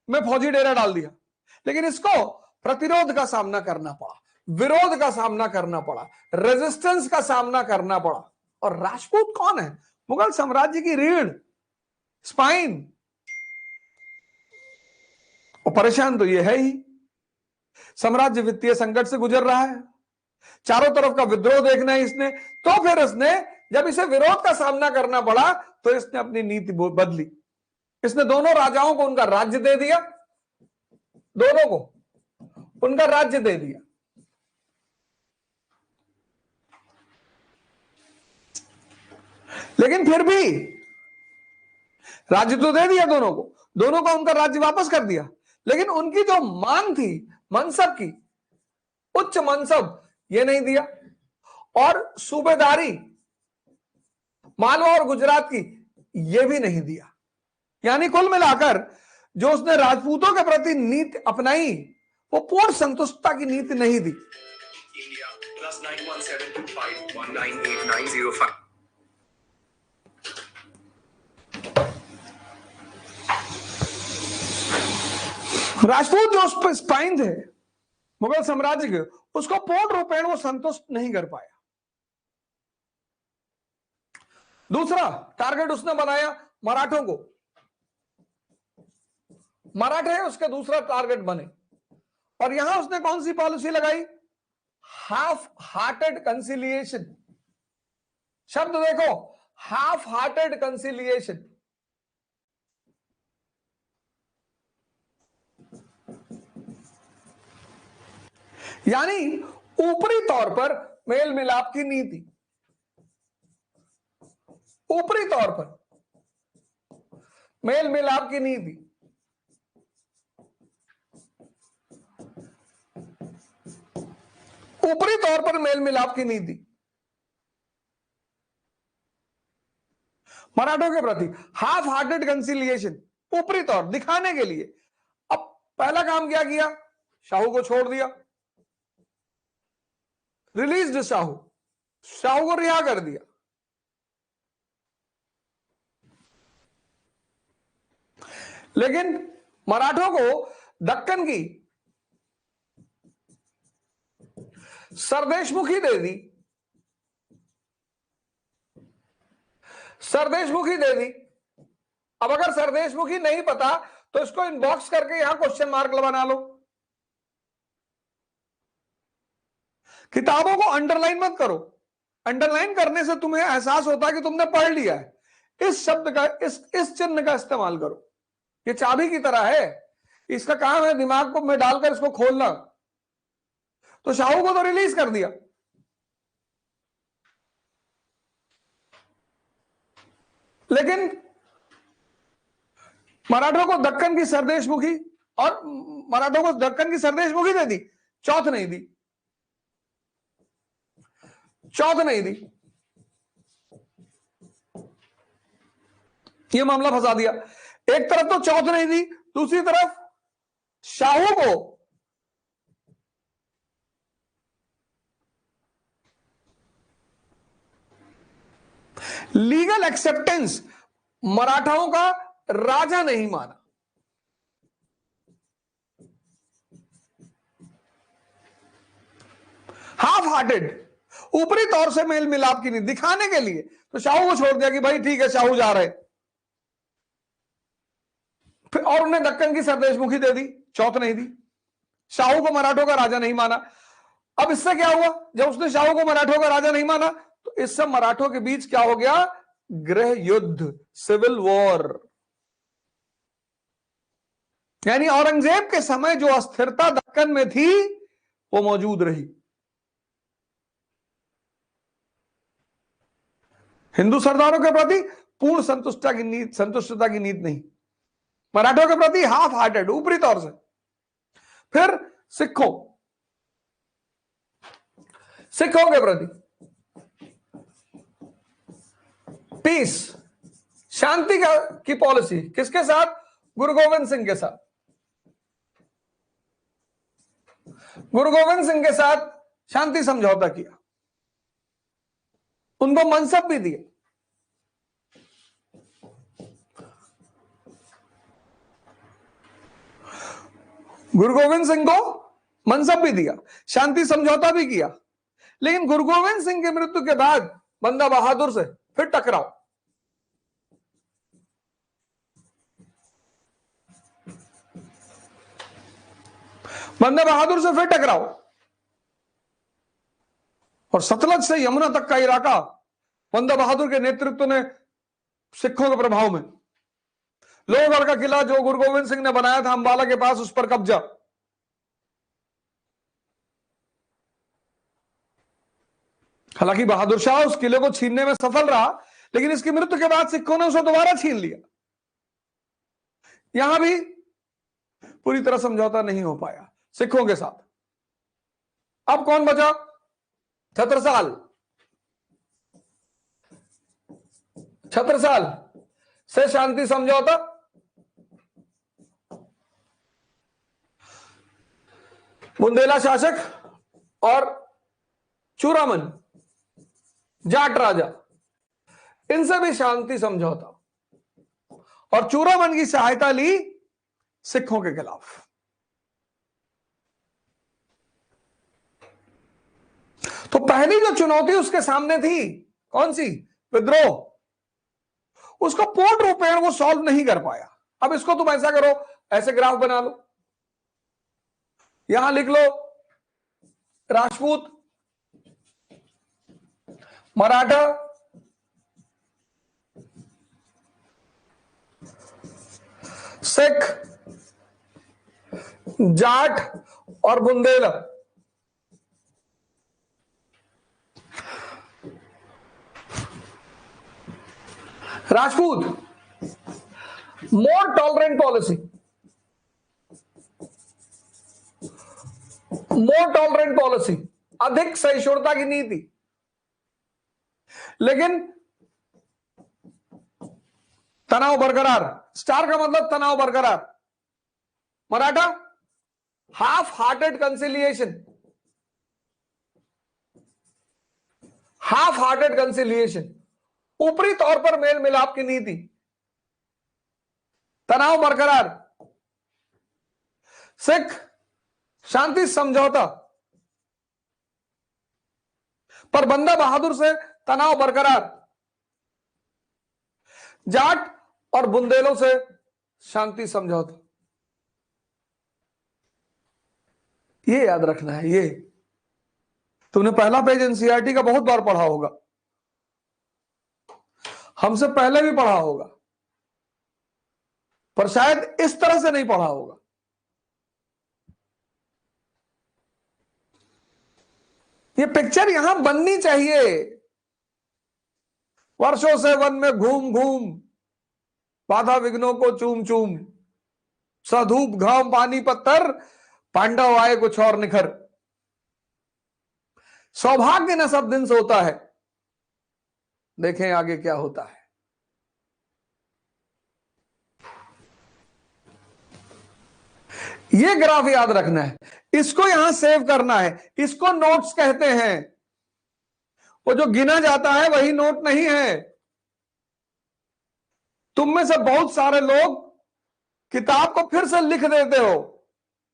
में फौजी डेरा डाल दिया। लेकिन इसको प्रतिरोध का सामना करना पड़ा, विरोध का सामना करना पड़ा, रेजिस्टेंस का सामना करना पड़ा। और राजपूत कौन है? मुगल साम्राज्य की रीढ़, स्पाइन। और परेशान तो ये है ही, साम्राज्य वित्तीय संकट से गुजर रहा है, चारों तरफ का विद्रोह देखना है इसने। तो फिर इसने जब इसे विरोध का सामना करना पड़ा तो इसने अपनी नीति बदली। इसने दोनों राजाओं को उनका राज्य दे दिया, दोनों को उनका राज्य दे दिया। लेकिन फिर भी राज्य तो दे दिया दोनों को, दोनों का उनका राज्य वापस कर दिया। लेकिन उनकी जो मांग थी मनसब की, उच्च मनसब, ये नहीं दिया। और सूबेदारी मालवा और गुजरात की, ये भी नहीं दिया। यानी कुल मिलाकर जो उसने राजपूतों के प्रति नीति अपनाई वो पूर्ण संतुष्टता की नीति नहीं दी। India +917251989005 राजपूत जो स्पाइन थे मुगल साम्राज्य के, उसको पूर्ण रूपेण वो संतुष्ट नहीं कर पाया। दूसरा टारगेट उसने बनाया मराठों को, मराठे उसके दूसरा टारगेट बने। और यहां उसने कौन सी पॉलिसी लगाई? Half hearted conciliation. शब्द देखो, हाफ हार्टेड कंसिलिएशन। यानी ऊपरी तौर पर मेल मिलाप की नीति, ऊपरी तौर पर मेल मिलाप की नीति। ऊपरी तौर पर मेल मिलाप की नीति मराठों के प्रति, हाफ हार्टेड कंसिलिएशन, ऊपरी तौर दिखाने के लिए। अब पहला काम क्या किया? शाहू को छोड़ दिया, रिलीज शाहू, शाहू को रिहा कर दिया। लेकिन मराठों को दक्कन की सरदेशमुखी दे दी, सरदेशमुखी दे दी। अब अगर सरदेशमुखी नहीं पता तो इसको इनबॉक्स करके यहां क्वेश्चन मार्क बना लो। किताबों को अंडरलाइन मत करो, अंडरलाइन करने से तुम्हें एहसास होता है कि तुमने पढ़ लिया है। इस शब्द का, इस चिन्ह का इस्तेमाल करो, ये चाबी की तरह है, इसका काम है दिमाग को में डालकर इसको खोलना। तो शाहू को तो रिलीज कर दिया, लेकिन मराठों को दक्कन की सरदेशमुखी, और मराठों को दक्कन की सरदेशमुखी दे दी, चौथ नहीं दी, चौथ नहीं दी। यह मामला फंसा दिया। एक तरफ तो चौथ नहीं दी, दूसरी तरफ शाहू को लीगल एक्सेप्टेंस मराठाओं का राजा नहीं माना। हाफ हार्टेड, ऊपरी तौर से मेल मिलाप की नीति दिखाने के लिए। तो शाहू को छोड़ दिया कि भाई ठीक है शाहू जा रहे, फिर और उन्हें दक्कन की सरदेशमुखी दे दी, चौथ नहीं दी। शाहू को मराठों का राजा नहीं माना। अब इससे क्या हुआ, जब उसने शाहू को मराठों का राजा नहीं माना तो इससे मराठों के बीच क्या हो गया, गृह युद्ध, सिविल वॉर। यानी औरंगजेब के समय जो अस्थिरता दक्कन में थी वो मौजूद रही। हिंदू सरदारों के प्रति पूर्ण संतुष्टता की नीति नहीं, मराठों के प्रति हाफ हार्टेड, ऊपरी तौर से। फिर सिखों के प्रति पीस, शांति की पॉलिसी, किसके साथ, गुरु गोविंद सिंह के साथ। गुरु गोविंद सिंह के साथ शांति समझौता किया, उनको मनसब भी दिए। गुरु गोविंद सिंह को मनसब भी दिया, शांति समझौता भी किया। लेकिन गुरु गोविंद सिंह की मृत्यु के बाद बंदा बहादुर से फिर टकराव। बंदा बहादुर से फिर टकराव, और सतलज से यमुना तक का इलाका बंदा बहादुर के नेतृत्व ने सिखों के प्रभाव में, लोहगढ़ का किला जो गुरु गोविंद सिंह ने बनाया था अंबाला के पास, उस पर कब्जा। हालांकि बहादुर शाह उस किले को छीनने में सफल रहा, लेकिन इसकी मृत्यु के बाद सिखों ने उसे दोबारा छीन लिया। यहां भी पूरी तरह समझौता नहीं हो पाया सिखों के साथ। अब कौन बचा, छत्रसाल। छत्रसाल से शांति समझौता, बुंदेला शासक और चूड़ामन जाट राजा, इनसे भी शांति समझौता, और चूड़ामन की सहायता ली सिखों के खिलाफ। तो पहली जो चुनौती उसके सामने थी, कौन सी, विद्रोह, उसको पूर्ण रूपेण वो सॉल्व नहीं कर पाया। अब इसको तुम ऐसा करो, ऐसे ग्राफ बना लो, यहां लिख लो राजपूत, मराठा, सिख, जाट और Bundela. Rajput more tolerant policy, अधिक सहिष्णुता की नीति, लेकिन तनाव बरकरार, स्टार का मतलब तनाव बरकरार। मराठा हाफ हार्टेड कंसिलिएशन, ऊपरी तौर पर मेल मिलाप की नीति, तनाव बरकरार। सिख शांति समझौता, पर बंदा बहादुर से तनाव बरकरार। जाट और बुंदेलों से शांति समझौता। ये याद रखना है। ये तुमने पहला पेज एनसीईआरटी का बहुत बार पढ़ा होगा, हमसे पहले भी पढ़ा होगा, पर शायद इस तरह से नहीं पढ़ा होगा। ये पिक्चर यहां बननी चाहिए। वर्षों से वन में घूम घूम, बाधा विघ्नों को चूम चूम, सधूप घाम पानी पत्थर, पांडव आए कुछ और निखर। सौभाग्य न सब दिन सोता है, देखें आगे क्या होता है। ये ग्राफ याद रखना है, इसको यहां सेव करना है, इसको नोट्स कहते हैं। वो जो गिना जाता है वही नोट नहीं है। तुम में से बहुत सारे लोग किताब को फिर से लिख देते हो,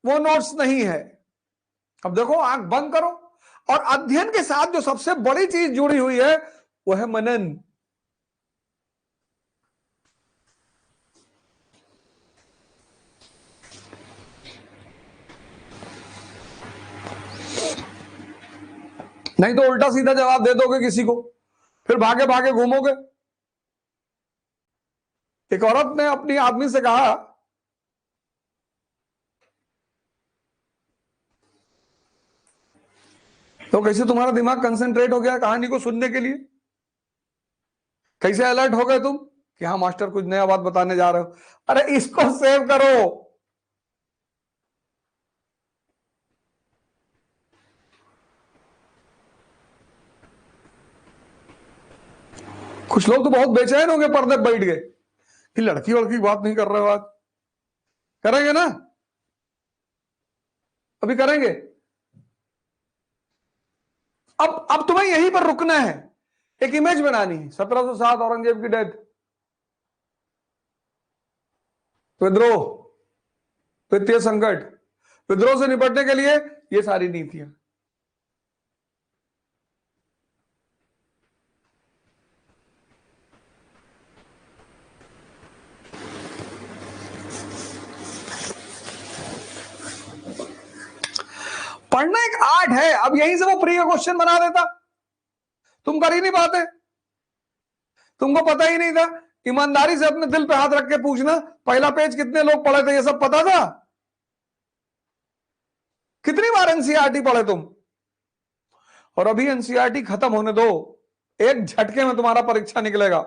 वो नोट्स नहीं है। अब देखो, आंख बंद करो, और अध्ययन के साथ जो सबसे बड़ी चीज जुड़ी हुई है वो है मनन। नहीं तो उल्टा सीधा जवाब दे दोगे किसी को, फिर भागे भागे घूमोगे। एक औरत ने अपनी आदमी से कहा, तो कैसे तुम्हारा दिमाग कंसंट्रेट हो गया कहानी को सुनने के लिए, कैसे अलर्ट हो गए तुम कि हाँ मास्टर कुछ नया बात बताने जा रहे हो। अरे इसको सेव करो। कुछ लोग तो बहुत बेचैन हो गए, पर्दे बैठ गए कि लड़की वड़की की बात नहीं कर रहे हो, आज करेंगे ना, अभी करेंगे। अब तुम्हें यहीं पर रुकना है, एक इमेज बनानी है। 1707 औरंगजेब की डेथ, विद्रोह, वित्तीय संकट, विद्रोह से निपटने के लिए ये सारी नीतियां। पढ़ना एक आर्ट है। अब यहीं से वो प्री क्वेश्चन बना देता, तुम कर ही नहीं पाते, तुमको पता ही नहीं था। ईमानदारी से अपने दिल पे हाथ रख के पूछना, पहला पेज कितने लोग पढ़े थे, ये सब पता था? कितनी बार एनसीईआरटी पढ़े तुम? और अभी एनसीईआरटी खत्म होने दो, एक झटके में तुम्हारा परीक्षा निकलेगा।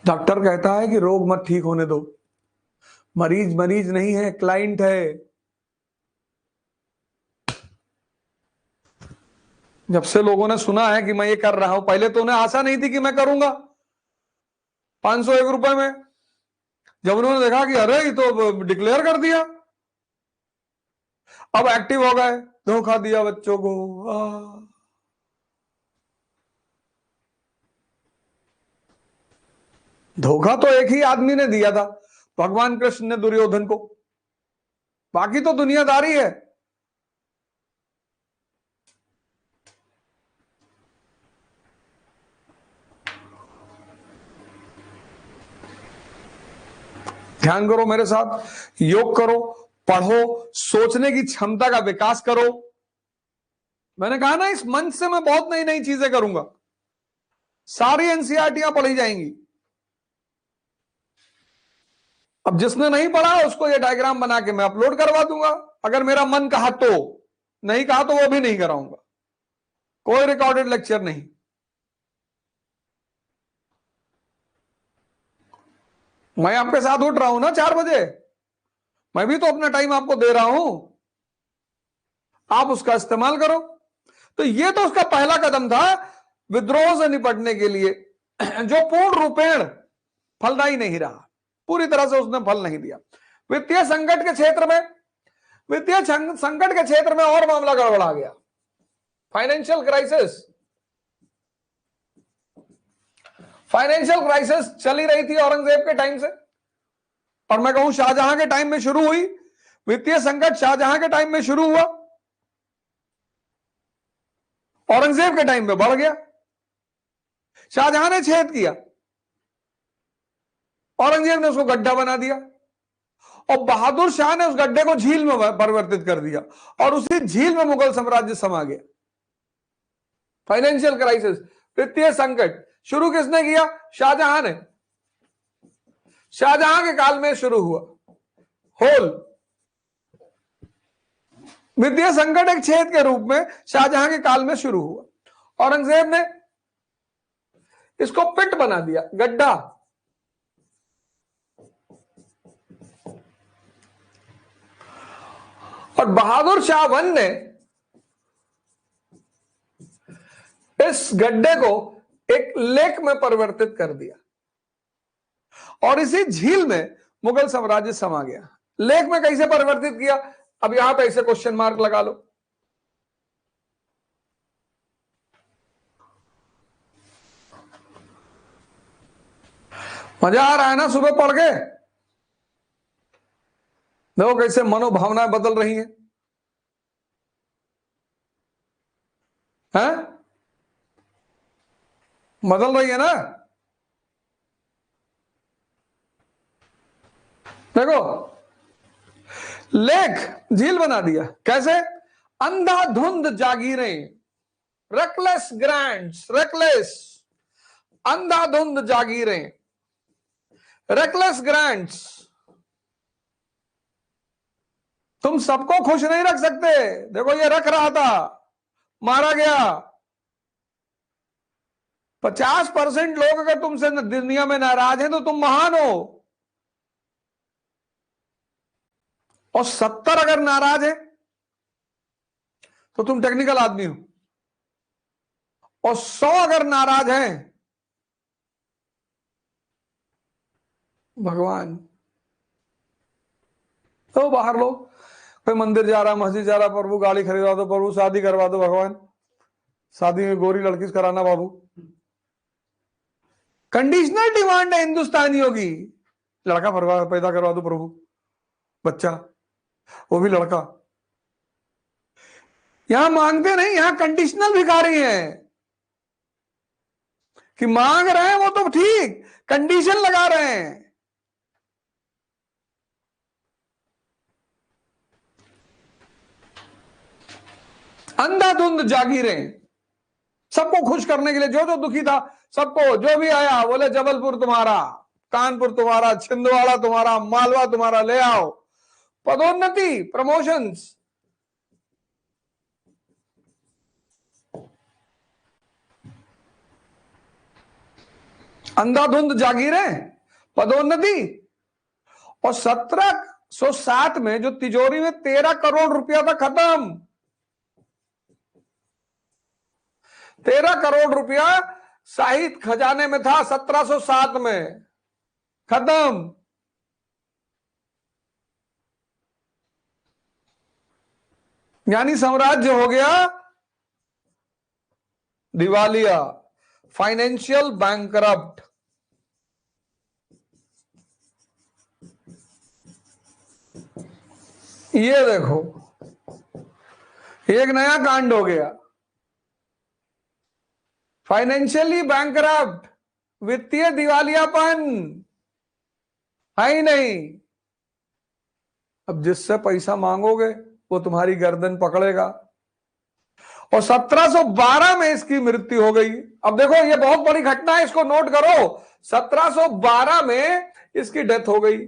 डॉक्टर कहता है कि रोग मत ठीक होने दो, मरीज मरीज नहीं है, क्लाइंट है। जब से लोगों ने सुना है कि मैं ये कर रहा हूं, पहले तो उन्हें आशा नहीं थी कि मैं करूंगा 501 रुपए में, जब उन्होंने देखा कि अरे ये तो डिक्लेयर कर दिया, अब एक्टिव हो गए। धोखा दिया बच्चों को। धोखा तो एक ही आदमी ने दिया था, भगवान कृष्ण ने दुर्योधन को, बाकी तो दुनियादारी है। ध्यान करो मेरे साथ, योग करो, पढ़ो, सोचने की क्षमता का विकास करो। मैंने कहा ना, इस मंच से मैं बहुत नई नई चीजें करूंगा, सारी एनसीईआरटीयां पढ़ी जाएंगी। अब जिसने नहीं पढ़ा उसको ये डायग्राम बना के मैं अपलोड करवा दूंगा, अगर मेरा मन कहा तो। नहीं कहा तो वो भी नहीं कराऊंगा, कोई रिकॉर्डेड लेक्चर नहीं। मैं आपके साथ उठ रहा हूं ना 4 बजे, मैं भी तो अपना टाइम आपको दे रहा हूं, आप उसका इस्तेमाल करो। तो ये तो उसका पहला कदम था विद्रोह से निपटने के लिए, जो पूर्ण रूपेण फलदायी नहीं रहा, पूरी तरह से उसने फल नहीं दिया। वित्तीय संकट के क्षेत्र में, वित्तीय संकट के क्षेत्र में और मामला गड़बड़ा गया। फाइनेंशियल क्राइसिस, फाइनेंशियल क्राइसिस चली रही थी औरंगजेब के टाइम से, और मैं कहूं शाहजहां के टाइम में शुरू हुई। वित्तीय संकट शाहजहां के टाइम में शुरू हुआ, औरंगजेब के टाइम में बढ़ गया। शाहजहां ने छेद किया, औरंगजेब ने उसको गड्ढा बना दिया, और बहादुर शाह ने उस गड्ढे को झील में परिवर्तित कर दिया, और उसी झील में मुगल साम्राज्य समा गया। फाइनेंशियल क्राइसिस, वित्तीय संकट शुरू किसने किया? शाहजहां ने। शाहजहां के काल में शुरू हुआ होल वित्तीय संकट, एक छेद के रूप में शाहजहां के काल में शुरू हुआ। औरंगजेब ने इसको पिट बना दिया, गड्ढा। और बहादुर शाह वन ने इस गड्ढे को एक लेक में परिवर्तित कर दिया, और इसी झील में मुगल साम्राज्य समा गया। लेक में कैसे परिवर्तित किया? अब यहां पे ऐसे क्वेश्चन मार्क लगा लो। मजा आ रहा है ना सुबह पढ़ के? देखो कैसे मनोभावनाएं बदल रही हैं, हैं? बदल रही है ना। देखो लेक झील बना दिया, कैसे? अंधाधुंध जागीरें, रेकलेस ग्रांट्स, रेकलेस, अंधाधुंध जागीरें, रेकलेस ग्रांट्स। तुम सबको खुश नहीं रख सकते। देखो ये रख रहा था, मारा गया। 50% लोग अगर तुमसे दुनिया में नाराज हैं तो तुम महान हो, और 70 अगर नाराज है तो तुम टेक्निकल आदमी हो, और 100 अगर नाराज हैं, भगवान। तो बाहर लो, कोई मंदिर जा रहा, मस्जिद जा रहा, प्रभु गाड़ी खरीदवा दो, प्रभु शादी करवा दो, भगवान शादी में गोरी लड़की से कराना बाबू। कंडीशनल डिमांड है हिंदुस्तानियों की, लड़का पैदा करवा दो प्रभु, बच्चा, वो भी लड़का। यहां मांगते नहीं, यहां कंडीशनल भिखारी हैं कि मांग रहे हैं वो तो ठीक, कंडीशन लगा रहे हैं। अंधाधुंध जागीरें, सबको खुश करने के लिए, जो जो दुखी था सबको, जो भी आया बोले जबलपुर तुम्हारा, कानपुर तुम्हारा, छिंदवाड़ा तुम्हारा, मालवा तुम्हारा, ले आओ। पदोन्नति, प्रमोशंस। अंधाधुंध जागीरें, पदोन्नति। और 1707 में जो तिजोरी में 13 करोड़ रुपया था, खत्म। 13 करोड़ रुपया साहित्य खजाने में था 1707 में, खत्म। यानी साम्राज्य हो गया दिवालिया, फाइनेंशियल बैंकरप्ट। ये देखो एक नया कांड हो गया, फाइनेंशियली बैंकरप्ट, वित्तीय दिवालियापन है ही नहीं। अब जिससे पैसा मांगोगे वो तुम्हारी गर्दन पकड़ेगा। और 1712 में इसकी मृत्यु हो गई। अब देखो ये बहुत बड़ी घटना है, इसको नोट करो। 1712 में इसकी डेथ हो गई,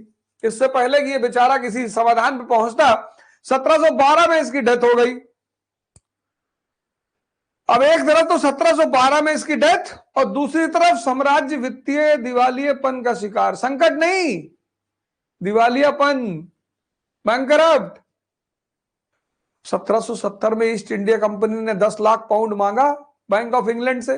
इससे पहले कि ये बेचारा किसी समाधान पे पहुंचता, 1712 में इसकी डेथ हो गई। अब एक तरफ तो 1712 में इसकी डेथ, और दूसरी तरफ साम्राज्य वित्तीय दिवालियेपन का शिकार। संकट नहीं, दिवालियापन, बैंकरप्ट। 1770 में ईस्ट इंडिया कंपनी ने 10 लाख पाउंड मांगा बैंक ऑफ इंग्लैंड से,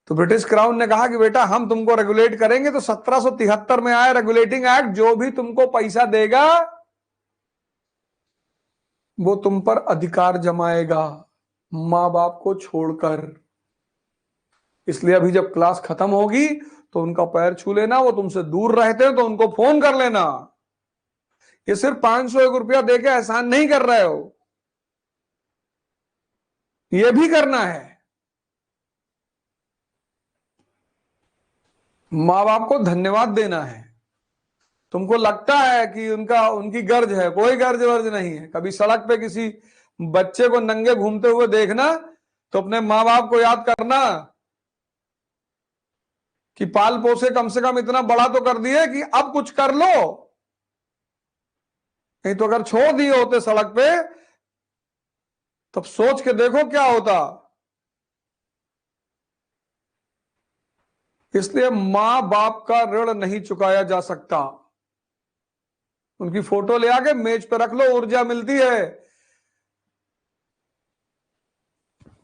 तो ब्रिटिश क्राउन ने कहा कि बेटा हम तुमको रेगुलेट करेंगे। तो 1773 में आया रेगुलेटिंग एक्ट, जो भी तुमको पैसा देगा वो तुम पर अधिकार जमाएगा, मां बाप को छोड़कर। इसलिए अभी जब क्लास खत्म होगी तो उनका पैर छू लेना, वो तुमसे दूर रहते हैं तो उनको फोन कर लेना। ये सिर्फ 501 रुपया देके एहसान नहीं कर रहे हो, ये भी करना है। मां बाप को धन्यवाद देना है। तुमको लगता है कि उनकी गर्ज है, कोई गर्ज वर्ज नहीं है। कभी सड़क पे किसी बच्चे को नंगे घूमते हुए देखना तो अपने मां बाप को याद करना कि पाल पोसे कम से कम इतना बड़ा तो कर दिए कि अब कुछ कर लो। नहीं तो अगर छोड़ दिए होते सड़क पे तब सोच के देखो क्या होता। इसलिए मां बाप का ऋण नहीं चुकाया जा सकता। उनकी फोटो ले आके मेज पे रख लो, ऊर्जा मिलती है।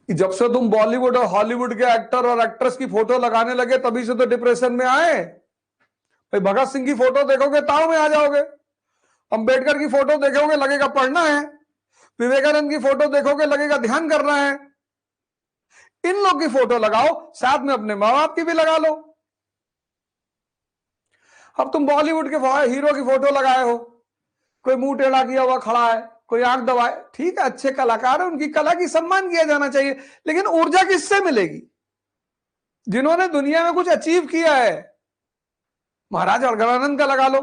जब से तुम बॉलीवुड और हॉलीवुड के एक्टर और एक्ट्रेस की फोटो लगाने लगे तभी से तो डिप्रेशन में आए। भाई भगत सिंह की फोटो देखोगे ताव में आ जाओगे, अंबेडकर की फोटो देखोगे लगेगा पढ़ना है, विवेकानंद की फोटो देखोगे लगेगा ध्यान करना है। इन लोग की फोटो लगाओ, साथ में अपने मां बाप की भी लगा लो। अब तुम बॉलीवुड के हीरो की फोटो लगाए हो, कोई मुंह टेढ़ा किया हुआ खड़ा है, कोई आंख दबाए, ठीक है, अच्छे कलाकार है, उनकी कला की सम्मान किया जाना चाहिए, लेकिन ऊर्जा किससे मिलेगी? जिन्होंने दुनिया में कुछ अचीव किया है। महाराज अड़गड़ानंद का लगा लो,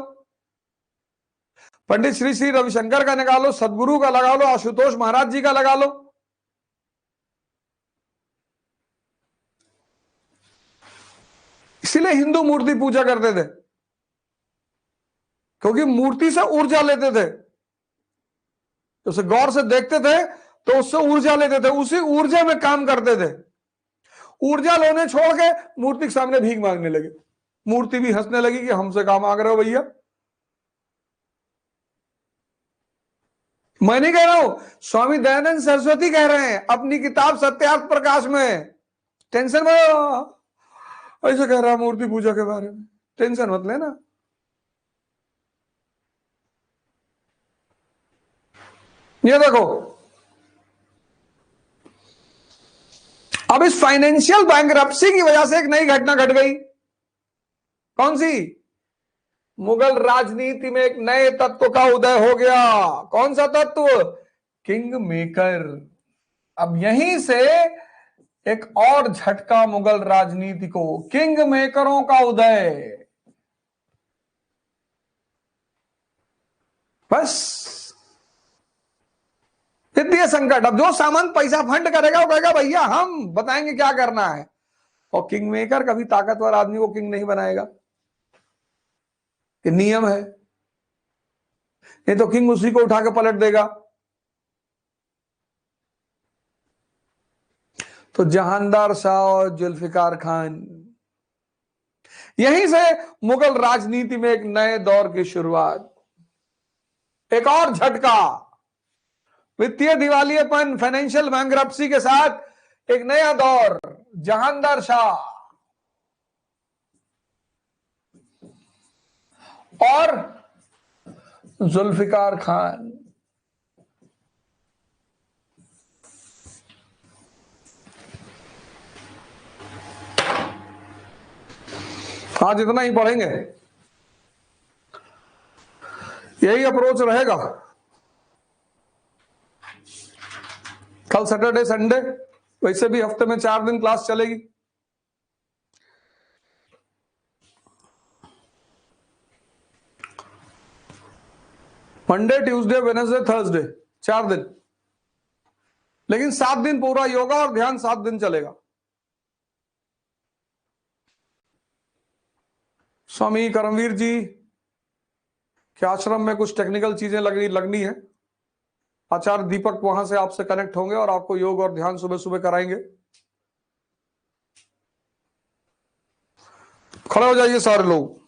पंडित श्री श्री रविशंकर का लगा लो, सदगुरु का लगा लो, आशुतोष महाराज जी का लगा लो। इसीलिए हिंदू मूर्ति पूजा करते थे, क्योंकि मूर्ति से ऊर्जा लेते थे, उसे गौर से देखते थे तो उससे ऊर्जा लेते थे, उसी ऊर्जा में काम करते थे। ऊर्जा लेने छोड़ के मूर्ति के सामने भीख मांगने लगे, मूर्ति भी हंसने लगी कि हमसे काम मांग रहे हो भैया। मैं नहीं कह रहा हूं, स्वामी दयानंद सरस्वती कह रहे हैं अपनी किताब सत्यार्थ प्रकाश में। टेंशन मत, ऐसे कह रहा है मूर्ति पूजा के बारे में, टेंशन मत लेना। ये देखो, अब इस फाइनेंशियल बैंकरप्सी की वजह से एक नई घटना घट गई। कौन सी? मुगल राजनीति में एक नए तत्व का उदय हो गया। कौन सा तत्व? King maker. अब यहीं से एक और झटका मुगल राजनीति को, किंग मेकरों का उदय। बस वित्तीय संकट। अब जो सामान पैसा फंड करेगा वो कहेगा भैया हम बताएंगे क्या करना है, और किंग मेकर कभी ताकतवर आदमी को किंग नहीं बनाएगा, ये नियम है, नहीं तो किंग उसी को उठा के पलट देगा। तो जहांदार शाह और जुल्फिकार खान, यहीं से मुगल राजनीति में एक नए दौर की शुरुआत, एक और झटका। वित्तीय दिवालियेपन, फाइनेंशियल बैंकरप्सी के साथ एक नया दौर, जहांदार शाह और जुल्फिकार खान। आज इतना ही पढ़ेंगे, यही अप्रोच रहेगा। कल सैटरडे संडे, वैसे भी हफ्ते में 4 दिन क्लास चलेगी। मंडे, ट्यूसडे, वेडनेसडे, थर्सडे, 4 दिन, लेकिन 7 दिन पूरा योगा और ध्यान 7 दिन चलेगा। स्वामी करमवीर जी के आश्रम में कुछ टेक्निकल चीजें लगनी है। आचार्य दीपक वहां से आपसे कनेक्ट होंगे और आपको योग और ध्यान सुबह सुबह कराएंगे। खड़े हो जाइए सारे लोग।